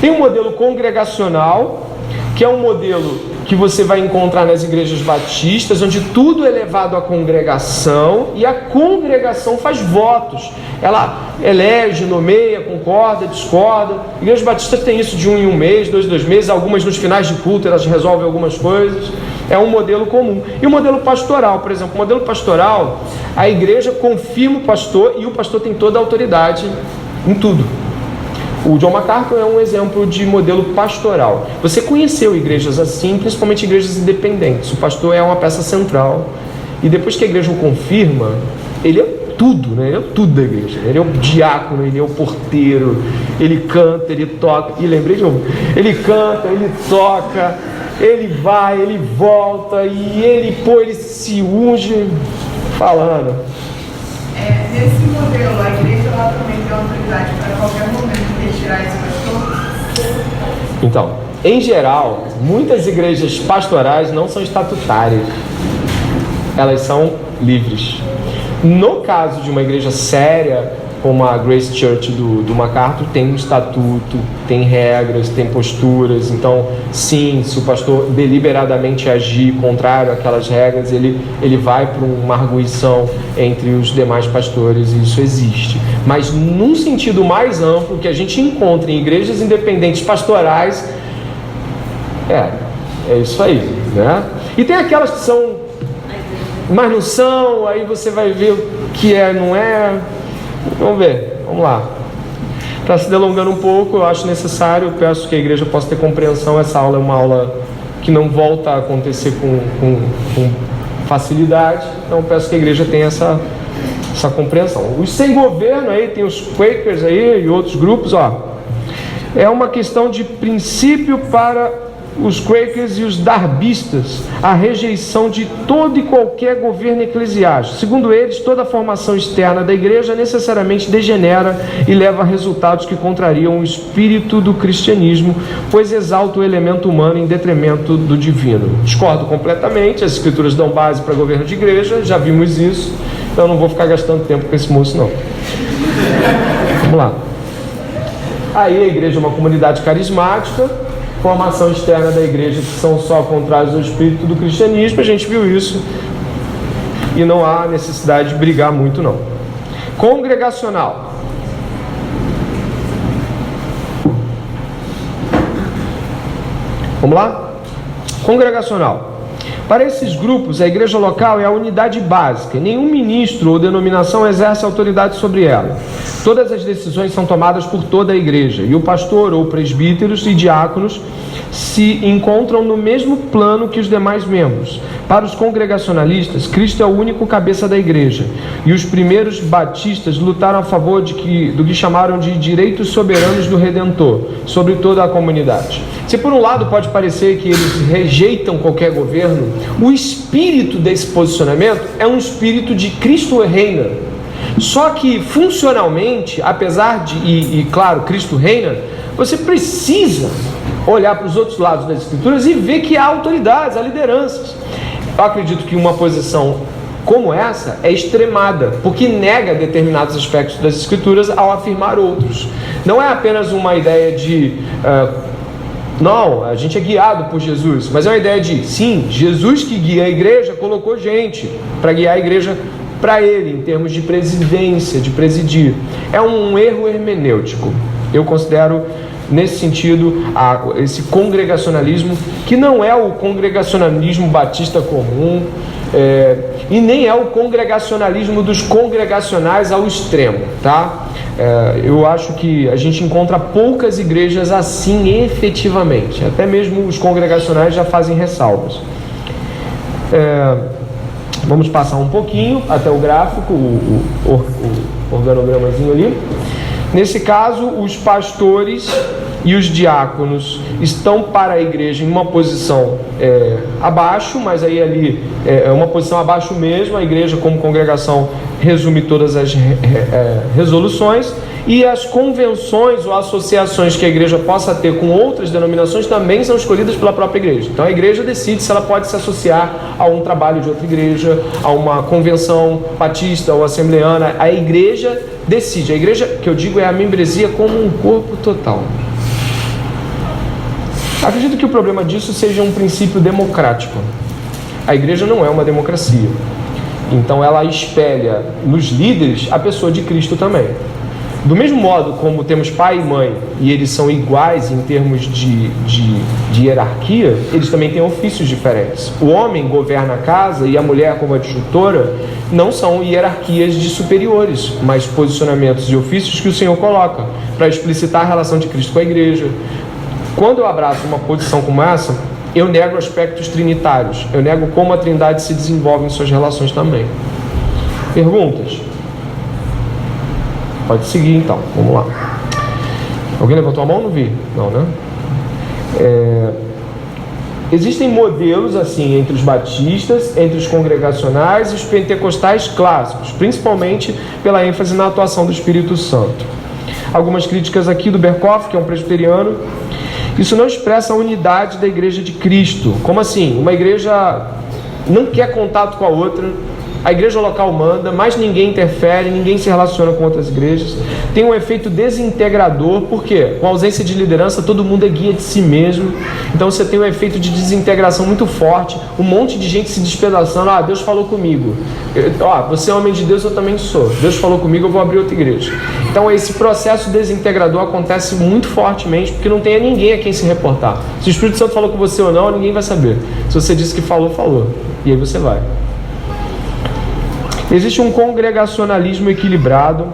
Tem um modelo congregacional, que é um modelo que você vai encontrar nas igrejas batistas, onde tudo é levado à congregação e a congregação faz votos. Ela elege, nomeia, concorda, discorda. Igrejas batistas tem isso de 1 em 1 mês, 2 em 2 meses, algumas nos finais de culto elas resolvem algumas coisas. É um modelo comum. E o modelo pastoral, por exemplo, o modelo pastoral, a igreja confirma o pastor e o pastor tem toda a autoridade em tudo. O John MacArthur é um exemplo de modelo pastoral. Você conheceu igrejas assim, principalmente igrejas independentes. O pastor é uma peça central. E depois que a igreja o confirma, ele é tudo, né? Ele é tudo da igreja. Ele é o diácono, ele é o porteiro, ele canta, ele toca. E lembrei de novo, ele canta, ele toca, ele vai, ele volta, e ele se unge falando. Nesse modelo, a igreja ela também tem autoridade para qualquer momento retirar esse pastor? Então, em geral, muitas igrejas pastorais não são estatutárias. Elas são livres. No caso de uma igreja séria, como a Grace Church do MacArthur, tem um estatuto, tem regras, tem posturas. Então, sim, se o pastor deliberadamente agir contrário àquelas regras, ele vai para uma arguição entre os demais pastores, e isso existe. Mas num sentido mais amplo, que a gente encontra em igrejas independentes pastorais, é isso aí, né? E tem aquelas que são, mas não são, aí você vai ver o que é, não é. Vamos ver, vamos lá. Está se delongando um pouco, eu acho necessário, eu peço que a igreja possa ter compreensão. Essa aula é uma aula que não volta a acontecer com facilidade, então eu peço que a igreja tenha essa compreensão. Os sem governo aí, tem os Quakers aí e outros grupos, é uma questão de princípio para os Quakers e os Darbistas, a rejeição de todo e qualquer governo eclesiástico. Segundo eles, toda a formação externa da igreja necessariamente degenera e leva a resultados que contrariam o espírito do cristianismo, pois exalta o elemento humano em detrimento do divino. Discordo completamente, as escrituras dão base para governo de igreja, já vimos isso, então não vou ficar gastando tempo com esse moço não. Vamos lá. Aí a igreja é uma comunidade carismática, formação externa da igreja que são só contrários ao espírito do cristianismo. A gente viu isso e não há necessidade de brigar muito não. Congregacional. Vamos lá? Congregacional. Para esses grupos, a igreja local é a unidade básica. Nenhum ministro ou denominação exerce autoridade sobre ela. Todas as decisões são tomadas por toda a igreja, e o pastor ou presbíteros e diáconos se encontram no mesmo plano que os demais membros. Para os congregacionalistas, Cristo é o único cabeça da igreja, e os primeiros batistas lutaram a favor do que chamaram de direitos soberanos do Redentor sobre toda a comunidade. Se por um lado pode parecer que eles rejeitam qualquer governo, o espírito desse posicionamento é um espírito de Cristo reina. Só que funcionalmente, apesar de, claro, Cristo reina, você precisa olhar para os outros lados das escrituras e ver que há autoridades, há lideranças. Eu acredito que uma posição como essa é extremada, porque nega determinados aspectos das escrituras ao afirmar outros. Não é apenas uma ideia de não, a gente é guiado por Jesus, mas é uma ideia de, sim, Jesus que guia a igreja colocou gente para guiar a igreja para ele, em termos de presidência, de presidir. É um erro hermenêutico. Eu considero, nesse sentido, esse congregacionalismo, que não é o congregacionalismo batista comum, e nem é o congregacionalismo dos congregacionais ao extremo, tá? Eu acho que a gente encontra poucas igrejas assim efetivamente. Até mesmo os congregacionais já fazem ressalvas. Vamos passar um pouquinho até o gráfico, o organogramazinho ali. Nesse caso, os pastores e os diáconos estão para a igreja em uma posição abaixo, mas aí ali é uma posição abaixo mesmo. A igreja, como congregação, resume todas as resoluções, e as convenções ou associações que a igreja possa ter com outras denominações também são escolhidas pela própria igreja. Então a igreja decide se ela pode se associar a um trabalho de outra igreja, a uma convenção batista ou assembleana. A igreja decide. A igreja, que eu digo, é a membresia como um corpo total. Acredito que o problema disso seja um princípio democrático. A igreja não é uma democracia. Então ela espelha nos líderes a pessoa de Cristo também. Do mesmo modo como temos pai e mãe, e eles são iguais em termos de hierarquia, eles também têm ofícios diferentes. O homem governa a casa e a mulher, como adjutora, não são hierarquias de superiores, mas posicionamentos e ofícios que o Senhor coloca para explicitar a relação de Cristo com a igreja. Quando eu abraço uma posição como essa, eu nego aspectos trinitários, eu nego como a Trindade se desenvolve em suas relações também. Perguntas? Pode seguir então, vamos lá. Alguém levantou a mão? Não vi. Não, né? Existem modelos assim entre os batistas, entre os congregacionais e os pentecostais clássicos, principalmente pela ênfase na atuação do Espírito Santo. Algumas críticas aqui do Berkoff, que é um presbiteriano. Isso não expressa a unidade da igreja de Cristo. Como assim? Uma igreja não quer contato com a outra, a igreja local manda, mas ninguém interfere, ninguém se relaciona com outras igrejas. Tem um efeito desintegrador, por quê? Com a ausência de liderança, todo mundo é guia de si mesmo. Então você tem um efeito de desintegração muito forte, um monte de gente se despedaçando. Ah, Deus falou comigo. Você é homem de Deus, eu também sou. Deus falou comigo, eu vou abrir outra igreja. Então esse processo desintegrador acontece muito fortemente, porque não tem ninguém a quem se reportar. Se o Espírito Santo falou com você ou não, ninguém vai saber. Se você disse que falou, falou. E aí você vai. Existe um congregacionalismo equilibrado,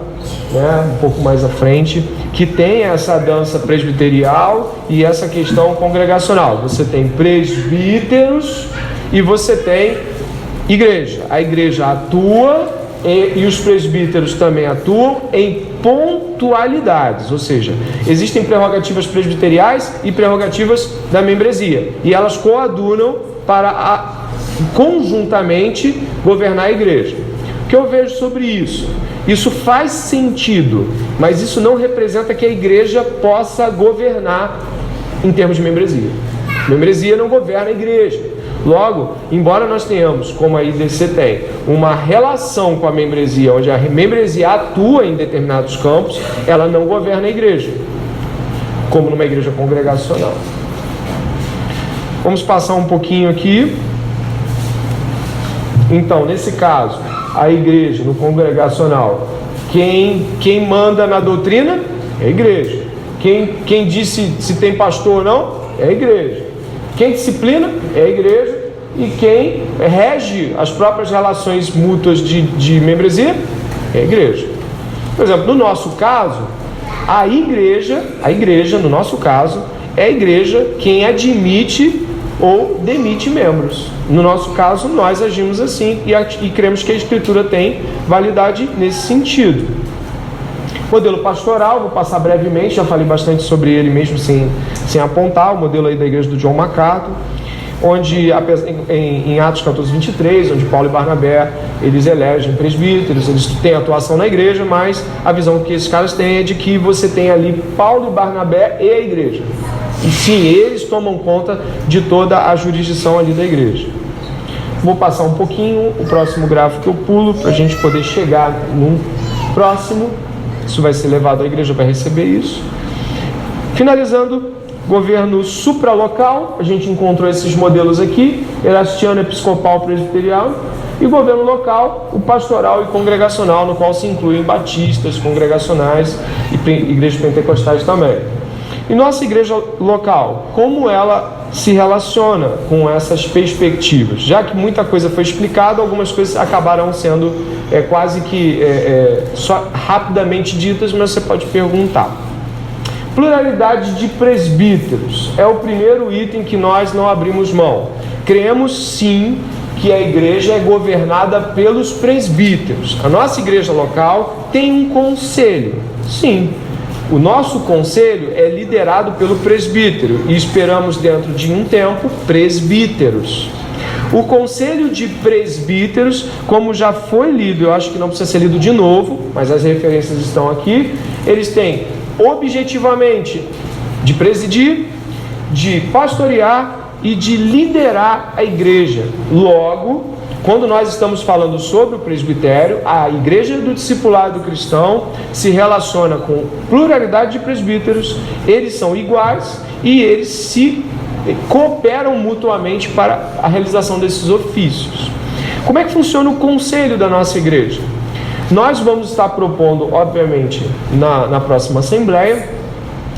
né, um pouco mais à frente, que tem essa dança presbiterial e essa questão congregacional. Você tem presbíteros e você tem igreja. A igreja atua e os presbíteros também atuam em pontualidades, ou seja, existem prerrogativas presbiteriais e prerrogativas da membresia, e elas coadunam para conjuntamente governar a igreja. O que eu vejo sobre isso? Isso faz sentido, mas isso não representa que a igreja possa governar em termos de membresia. Membresia não governa a igreja. Logo, embora nós tenhamos, como a IDC tem, uma relação com a membresia, onde a membresia atua em determinados campos, ela não governa a igreja, como numa igreja congregacional. Vamos passar um pouquinho aqui. Então, nesse caso, a igreja, no congregacional, quem manda na doutrina é a igreja. Quem disse se tem pastor ou não é a igreja. Quem disciplina é a igreja. E quem rege as próprias relações mútuas de membresia é a igreja. Por exemplo, no nosso caso, a igreja, no nosso caso, é a igreja quem admite ou demite membros. No nosso caso, nós agimos assim e cremos que a Escritura tem validade nesse sentido. Modelo pastoral, vou passar brevemente, já falei bastante sobre ele mesmo sem apontar, o modelo aí da igreja do John MacArthur, onde em Atos 14:23, onde Paulo e Barnabé, eles elegem presbíteros, eles têm atuação na igreja, mas a visão que esses caras têm é de que você tem ali Paulo e Barnabé e a igreja. E sim, eles tomam conta de toda a jurisdição ali da igreja. Vou passar um pouquinho, o próximo gráfico eu pulo, para a gente poder chegar no próximo. Isso vai ser levado à igreja para receber isso. Finalizando, governo supralocal, a gente encontrou esses modelos aqui, erastiano, episcopal, presbiteriano, e governo local, o pastoral e congregacional, no qual se incluem batistas, congregacionais e igrejas pentecostais também. E nossa igreja local, como ela se relaciona com essas perspectivas? Já que muita coisa foi explicada, algumas coisas acabaram sendo quase que só rapidamente ditas, mas você pode perguntar. Pluralidade de presbíteros é o primeiro item que nós não abrimos mão. Cremos sim que a igreja é governada pelos presbíteros. A nossa igreja local tem um conselho, sim. O nosso conselho é liderado pelo presbítero e esperamos dentro de um tempo presbíteros. O conselho de presbíteros, como já foi lido, eu acho que não precisa ser lido de novo, mas as referências estão aqui, eles têm objetivamente de presidir, de pastorear e de liderar a igreja. Logo, quando nós estamos falando sobre o presbitério, a igreja do discipulado cristão se relaciona com pluralidade de presbíteros, eles são iguais e eles se cooperam mutuamente para a realização desses ofícios. Como é que funciona o conselho da nossa igreja? Nós vamos estar propondo, obviamente, na próxima assembleia,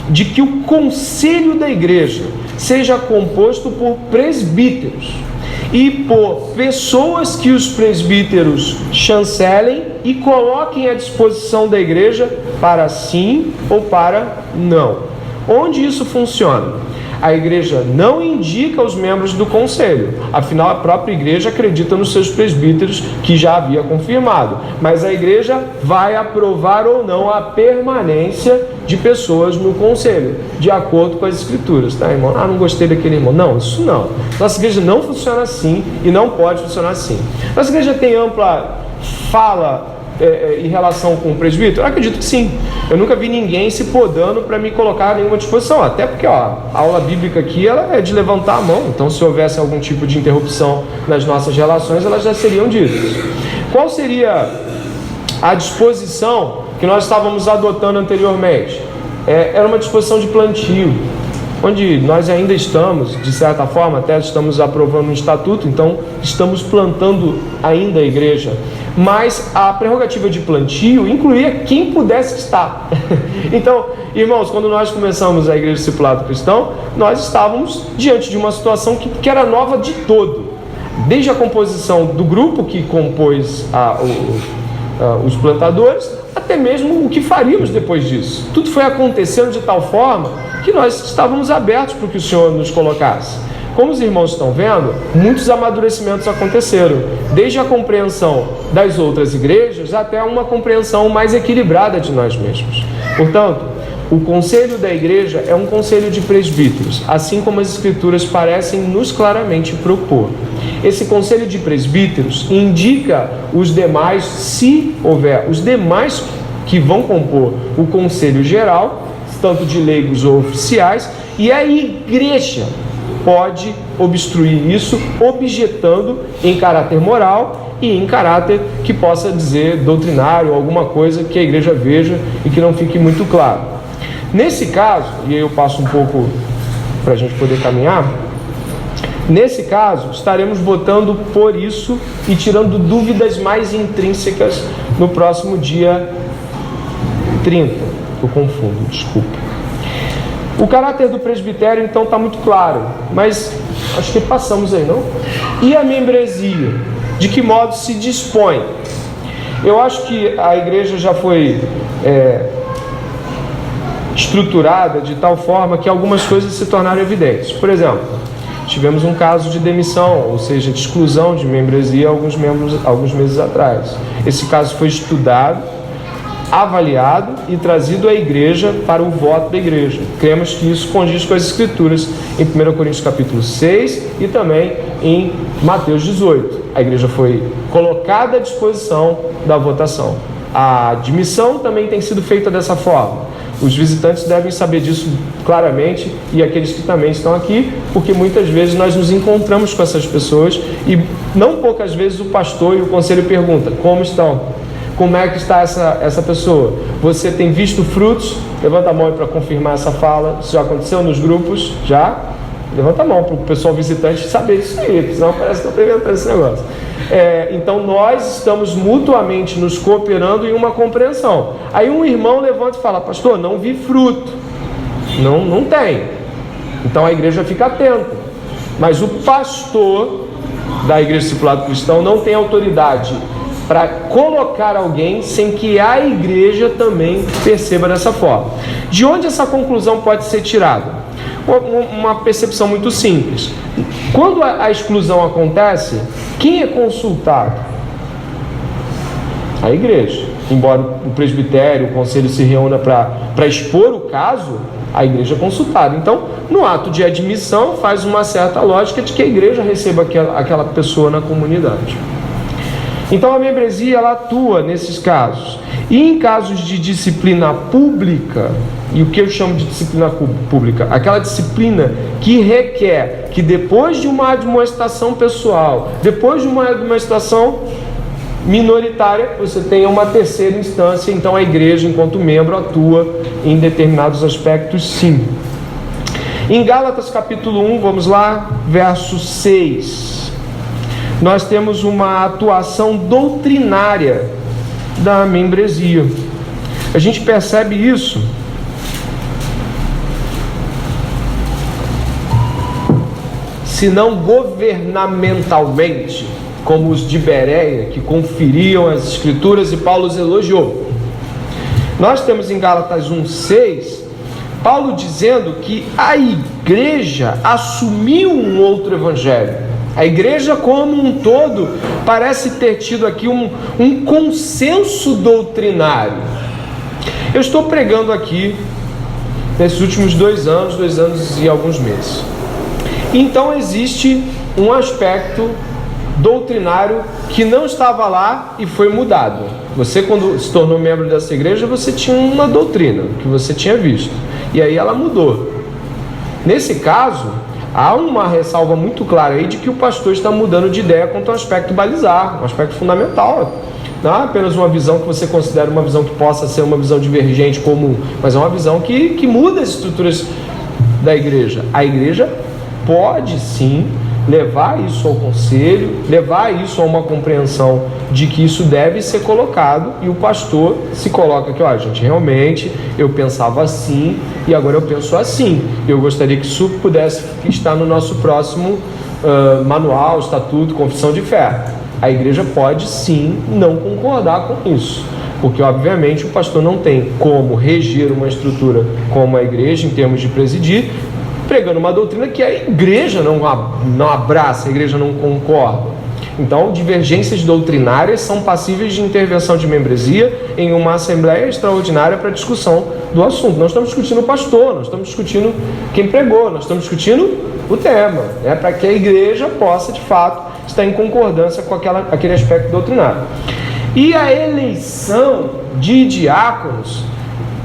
de que o conselho da igreja seja composto por presbíteros e por pessoas que os presbíteros chancelem e coloquem à disposição da igreja para sim ou para não. Onde isso funciona? A igreja não indica os membros do conselho, afinal a própria igreja acredita nos seus presbíteros que já havia confirmado, mas a igreja vai aprovar ou não a permanência de pessoas no conselho, de acordo com as escrituras, tá, irmão? Não gostei daquele irmão. Não, isso não. Nossa igreja não funciona assim e não pode funcionar assim. Nossa igreja tem ampla fala em relação com o presbítero? Eu acredito que sim. Eu nunca vi ninguém se podando para me colocar a nenhuma disposição, até porque a aula bíblica aqui ela é de levantar a mão, então se houvesse algum tipo de interrupção nas nossas relações, elas já seriam ditas. Qual seria a disposição que nós estávamos adotando anteriormente? Era uma disposição de plantio, onde nós ainda estamos, de certa forma, até estamos aprovando um estatuto, então estamos plantando ainda a igreja. Mas a prerrogativa de plantio incluía quem pudesse estar. Então, irmãos, quando nós começamos a Igreja Discipulado Cristão, nós estávamos diante de uma situação que era nova de todo. Desde a composição do grupo que compôs os plantadores, até mesmo o que faríamos depois disso. Tudo foi acontecendo de tal forma que nós estávamos abertos para que o Senhor nos colocasse. Como os irmãos estão vendo, muitos amadurecimentos aconteceram, desde a compreensão das outras igrejas até uma compreensão mais equilibrada de nós mesmos. Portanto, o conselho da igreja é um conselho de presbíteros, assim como as escrituras parecem nos claramente propor. Esse conselho de presbíteros indica os demais, se houver os demais que vão compor o conselho geral, tanto de leigos ou oficiais, e a igreja pode obstruir isso, objetando em caráter moral e em caráter que possa dizer doutrinário, alguma coisa que a igreja veja e que não fique muito claro. Nesse caso, e aí eu passo um pouco para a gente poder caminhar, nesse caso estaremos votando por isso e tirando dúvidas mais intrínsecas no próximo dia 30. Eu confundo, desculpa. O caráter do presbitério, então, está muito claro, mas acho que passamos aí, não? E a membresia? De que modo se dispõe? Eu acho que a igreja já foi estruturada de tal forma que algumas coisas se tornaram evidentes. Por exemplo, tivemos um caso de demissão, ou seja, de exclusão de membresia alguns meses atrás. Esse caso foi estudado, avaliado e trazido à igreja para o voto da igreja. Cremos que isso condiz com as escrituras em 1 Coríntios capítulo 6 e também em Mateus 18. A igreja foi colocada à disposição da votação. A admissão também tem sido feita dessa forma. Os visitantes devem saber disso claramente e aqueles que também estão aqui, porque muitas vezes nós nos encontramos com essas pessoas e não poucas vezes o pastor e o conselho perguntam: como estão? Como é que está essa pessoa? Você tem visto frutos? Levanta a mão para confirmar essa fala. Isso já aconteceu nos grupos? Já? Levanta a mão para o pessoal visitante saber isso aí, senão parece que está inventando esse negócio. Então nós estamos mutuamente nos cooperando em uma compreensão. Aí um irmão levanta e fala: pastor, não vi fruto. Não tem. Então a igreja fica atenta. Mas o pastor da Igreja Discipulado Cristão não tem autoridade para colocar alguém sem que a igreja também perceba dessa forma. De onde essa conclusão pode ser tirada? Uma percepção muito simples. Quando a exclusão acontece, quem é consultado? A igreja. Embora o presbitério, o conselho se reúna para expor o caso, a igreja é consultada. Então, no ato de admissão, faz uma certa lógica de que a igreja receba aquela pessoa na comunidade. Então a membresia ela atua nesses casos E em casos de disciplina pública, e o que eu chamo de disciplina pública? Aquela disciplina que requer que depois de uma admoestação pessoal, depois de uma admoestação minoritária, você tenha uma terceira instância. Então a igreja, enquanto membro, atua em determinados aspectos, sim. Em Gálatas capítulo 1, vamos lá, verso 6. Nós temos uma atuação doutrinária da membresia. A gente percebe isso se não governamentalmente, como os de Bereia, que conferiam as escrituras, e Paulo os elogiou. Nós temos em Gálatas 1,6, Paulo dizendo que a igreja assumiu um outro evangelho. A igreja como um todo parece ter tido aqui um consenso doutrinário. Eu estou pregando aqui nesses últimos 2 anos e alguns meses. Então existe um aspecto doutrinário que não estava lá e foi mudado. Você, quando se tornou membro dessa igreja, você tinha uma doutrina que você tinha visto, e aí ela mudou. Nesse caso, há uma ressalva muito clara aí de que o pastor está mudando de ideia quanto ao aspecto balizar, um aspecto fundamental. Não é apenas uma visão que você considera uma visão que possa ser uma visão divergente comum, mas é uma visão que muda as estruturas da igreja. A igreja pode sim levar isso ao conselho, levar isso a uma compreensão de que isso deve ser colocado, e o pastor se coloca aqui, ó, gente, realmente eu pensava assim e agora eu penso assim. Eu gostaria que isso pudesse estar no nosso próximo manual, estatuto, confissão de fé. A igreja pode sim não concordar com isso, porque obviamente o pastor não tem como reger uma estrutura como a igreja em termos de presidir, pregando uma doutrina que a igreja não abraça, a igreja não concorda. Então, divergências doutrinárias são passíveis de intervenção de membresia em uma assembleia extraordinária para discussão do assunto. Nós estamos discutindo o pastor, nós estamos discutindo quem pregou, nós estamos discutindo o tema, né, para que a igreja possa, de fato, estar em concordância com aquele aspecto doutrinário. E a eleição de diáconos,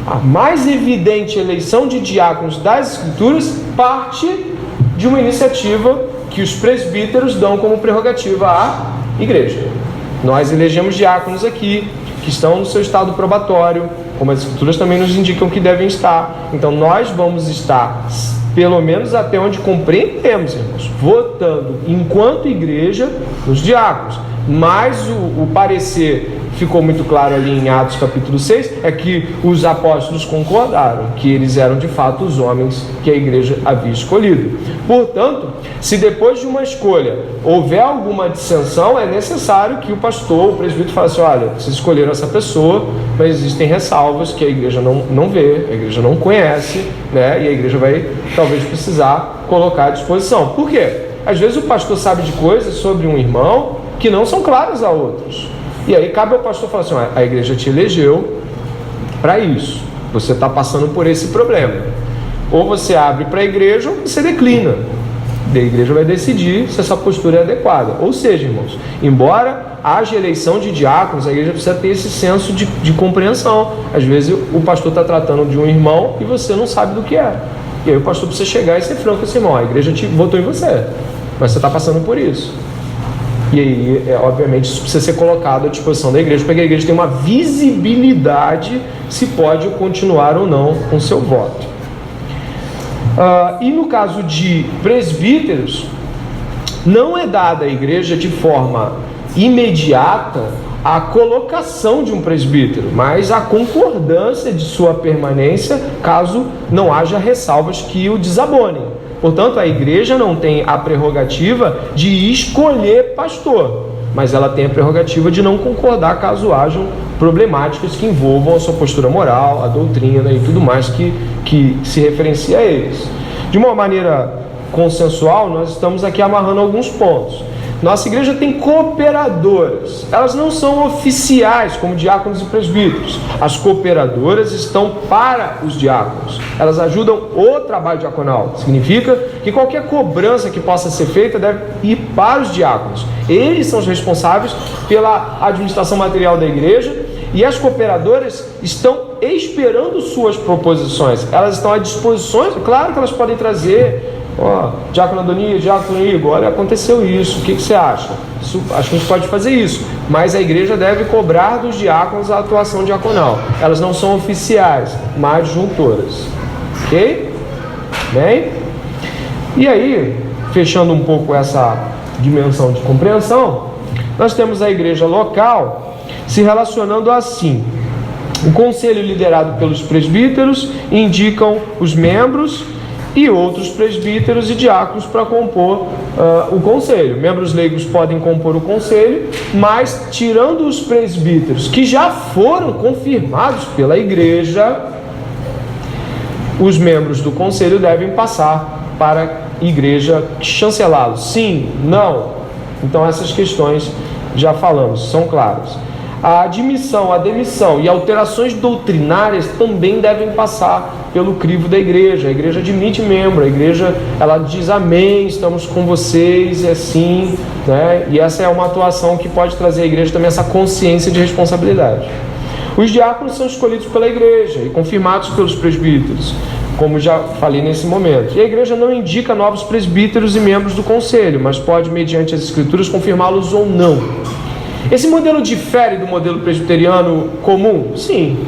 a mais evidente eleição de diáconos das Escrituras, parte de uma iniciativa que os presbíteros dão como prerrogativa à igreja. Nós elegemos diáconos aqui, que estão no seu estado probatório, como as Escrituras também nos indicam que devem estar. Então nós vamos estar, pelo menos até onde compreendemos, irmãos, votando enquanto igreja nos diáconos. Mas o parecer ficou muito claro ali em Atos capítulo 6, é que os apóstolos concordaram que eles eram de fato os homens que a igreja havia escolhido. Portanto, se depois de uma escolha houver alguma dissensão, é necessário que o pastor, o presbítero, fale assim, olha, vocês escolheram essa pessoa, mas existem ressalvas que a igreja não vê, a igreja não conhece, né? E a igreja vai talvez precisar colocar à disposição. Por quê? Às vezes o pastor sabe de coisas sobre um irmão que não são claras a outros. E aí cabe ao pastor falar assim, a igreja te elegeu para isso, você está passando por esse problema. Ou você abre para a igreja ou você declina. A igreja vai decidir se essa postura é adequada. Ou seja, irmãos, embora haja eleição de diáconos, a igreja precisa ter esse senso de compreensão. Às vezes o pastor está tratando de um irmão e você não sabe do que é. E aí o pastor precisa chegar e ser franco assim, irmão, a igreja votou em você, mas você está passando por isso. E aí, obviamente, isso precisa ser colocado à disposição da igreja, para que a igreja tenha uma visibilidade se pode continuar ou não com seu voto. E no caso de presbíteros, não é dada à igreja de forma imediata a colocação de um presbítero, mas a concordância de sua permanência, caso não haja ressalvas que o desabonem. Portanto, a igreja não tem a prerrogativa de escolher pastor, mas ela tem a prerrogativa de não concordar caso hajam problemáticas que envolvam a sua postura moral, a doutrina e tudo mais que se referencia a eles. De uma maneira consensual, nós estamos aqui amarrando alguns pontos. Nossa igreja tem cooperadoras, elas não são oficiais como diáconos e presbíteros. As cooperadoras estão para os diáconos, elas ajudam o trabalho diaconal. Significa que qualquer cobrança que possa ser feita deve ir para os diáconos. Eles são os responsáveis pela administração material da igreja E as cooperadoras estão esperando suas proposições. Elas estão à disposição, claro que elas podem trazer, Diácono Adonias, Diácono Igor, olha, aconteceu isso, o que você acha? Acho que a gente pode fazer isso, mas a igreja deve cobrar dos diáconos a atuação diaconal. Elas não são oficiais, mas juntoras. Ok? Bem? E aí, fechando um pouco essa dimensão de compreensão, nós temos a igreja local se relacionando assim. O conselho liderado pelos presbíteros indicam os membros e outros presbíteros e diáconos para compor o conselho. Membros leigos podem compor o conselho, mas tirando os presbíteros que já foram confirmados pela igreja, os membros do conselho devem passar para a igreja chancelá-lo. Sim, não. Então essas questões já falamos, são claras. A admissão, a demissão e alterações doutrinárias também devem passar pelo crivo da igreja. A igreja admite membro, a igreja ela diz amém, estamos com vocês, é assim, né? E essa é uma atuação que pode trazer à igreja também essa consciência de responsabilidade. Os diáconos são escolhidos pela igreja e confirmados pelos presbíteros, como já falei nesse momento. E a igreja não indica novos presbíteros e membros do conselho, mas pode, mediante as escrituras, confirmá-los ou não. Esse modelo difere do modelo presbiteriano comum? Sim.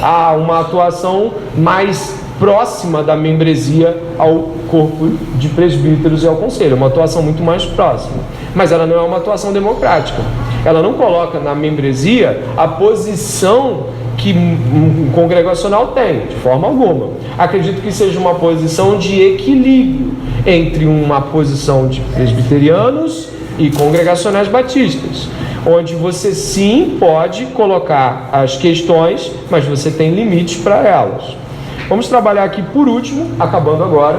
Há uma atuação mais próxima da membresia ao corpo de presbíteros e ao conselho, uma atuação muito mais próxima. Mas ela não é uma atuação democrática. Ela não coloca na membresia a posição que um congregacional tem, de forma alguma. Acredito que seja uma posição de equilíbrio entre uma posição de presbiterianos e congregacionais batistas, onde você sim pode colocar as questões, mas você tem limites para elas. Vamos trabalhar aqui por último, acabando agora,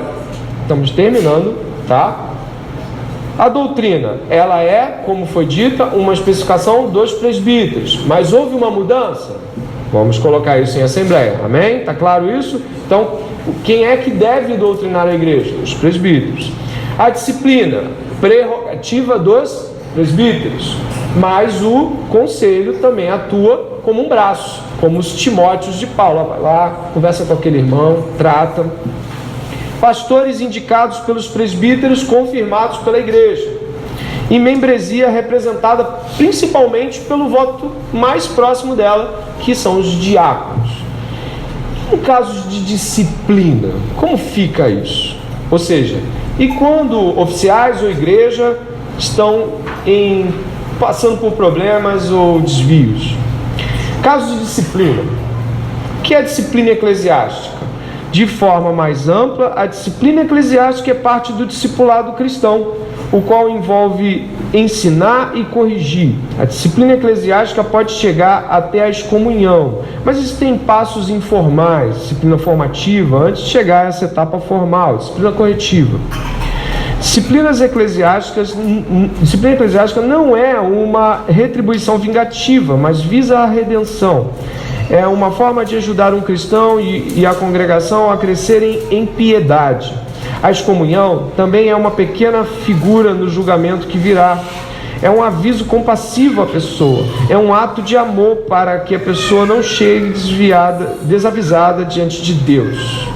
estamos terminando, tá? A doutrina, ela é, como foi dita, uma especificação dos presbíteros, mas houve uma mudança? Vamos colocar isso em assembleia, amém? Está claro isso? Então, quem é que deve doutrinar a igreja? Os presbíteros. A disciplina, prerrogativa dos presbíteros, mas o conselho também atua como um braço, como os Timóteos de Paulo. Vai lá, conversa com aquele irmão, trata. Pastores indicados pelos presbíteros, confirmados pela igreja. E membresia representada principalmente pelo voto mais próximo dela, que são os diáconos. Em casos de disciplina, como fica isso? Ou seja, e quando oficiais ou igreja estão passando por problemas ou desvios? Casos de disciplina. O que é a disciplina eclesiástica? De forma mais ampla, a disciplina eclesiástica é parte do discipulado cristão, o qual envolve ensinar e corrigir. A disciplina eclesiástica pode chegar até a excomunhão, mas existem passos informais, disciplina formativa, antes de chegar a essa etapa formal, disciplina corretiva. Disciplina eclesiástica não é uma retribuição vingativa, mas visa a redenção. É uma forma de ajudar um cristão e a congregação a crescerem em piedade. A excomunhão também é uma pequena figura no julgamento que virá. É um aviso compassivo à pessoa. É um ato de amor para que a pessoa não chegue desavisada diante de Deus.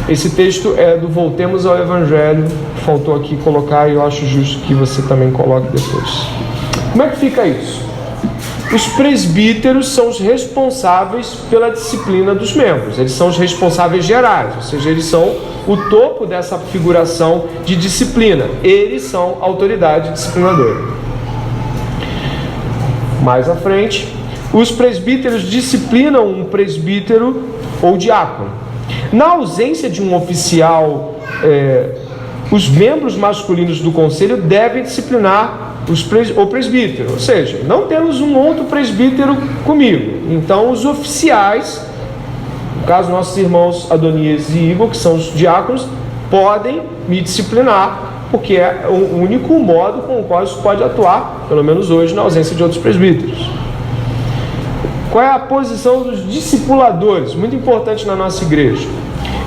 Esse texto é do Voltemos ao Evangelho. Faltou aqui colocar e eu acho justo que você também coloque depois. Como é que fica isso? Os presbíteros são os responsáveis pela disciplina dos membros. Eles são os responsáveis gerais, ou seja, eles são o topo dessa figuração de disciplina. Eles são a autoridade disciplinadora. Mais à frente, os presbíteros disciplinam um presbítero ou diácono. Na ausência de um oficial, os membros masculinos do conselho devem disciplinar o presbítero, ou seja, não temos um outro presbítero comigo, então os oficiais, no caso nossos irmãos Adonias e Igor, que são os diáconos, podem me disciplinar, porque é o único modo com o qual isso pode atuar, pelo menos hoje, na ausência de outros presbíteros. Qual é a posição dos discipuladores? Muito importante na nossa igreja.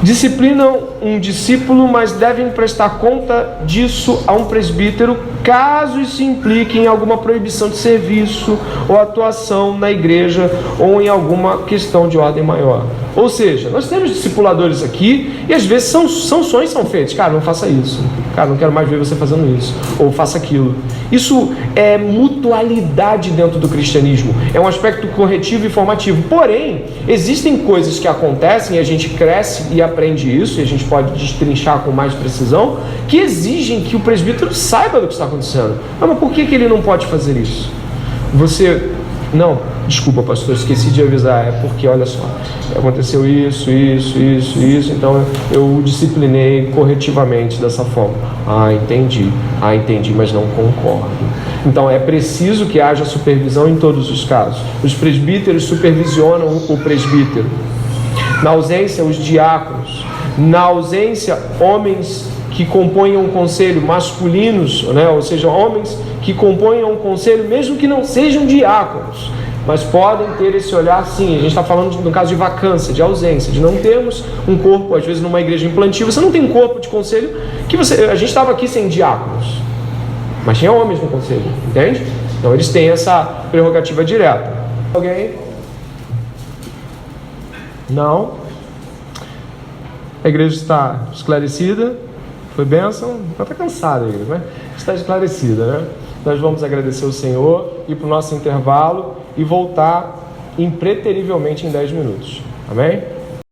Disciplinam um discípulo, mas devem prestar conta disso a um presbítero, caso isso implique em alguma proibição de serviço ou atuação na igreja ou em alguma questão de ordem maior. Ou seja, nós temos discipuladores aqui e às vezes sanções são feitas. Cara, não faça isso. Cara, não quero mais ver você fazendo isso. Ou faça aquilo. Isso é mutualidade dentro do cristianismo. É um aspecto corretivo e formativo. Porém, existem coisas que acontecem e a gente cresce e aprende isso, e a gente pode destrinchar com mais precisão, que exigem que o presbítero saiba do que está acontecendo. Mas por que ele não pode fazer isso? Não, desculpa, pastor, esqueci de avisar. É porque, olha só, aconteceu isso, então eu o disciplinei corretivamente dessa forma. Entendi, mas não concordo. Então é preciso que haja supervisão em todos os casos. Os presbíteros supervisionam o presbítero. Na ausência, os diáconos. Na ausência, homens que componham um conselho, masculinos, né? Ou seja, homens que componham um conselho, mesmo que não sejam diáconos, mas podem ter esse olhar, sim. A gente está falando no caso de vacância, de ausência, de não termos um corpo, às vezes numa igreja implantiva, você não tem um corpo de conselho, a gente estava aqui sem diáconos, mas tinha homens no conselho, entende? Então eles têm essa prerrogativa direta. Alguém? Não? A igreja está esclarecida? Foi bênção? Está cansada a igreja, né? Está esclarecida, né? Nós vamos agradecer o Senhor, ir para o nosso intervalo e voltar impreterivelmente em 10 minutos. Amém?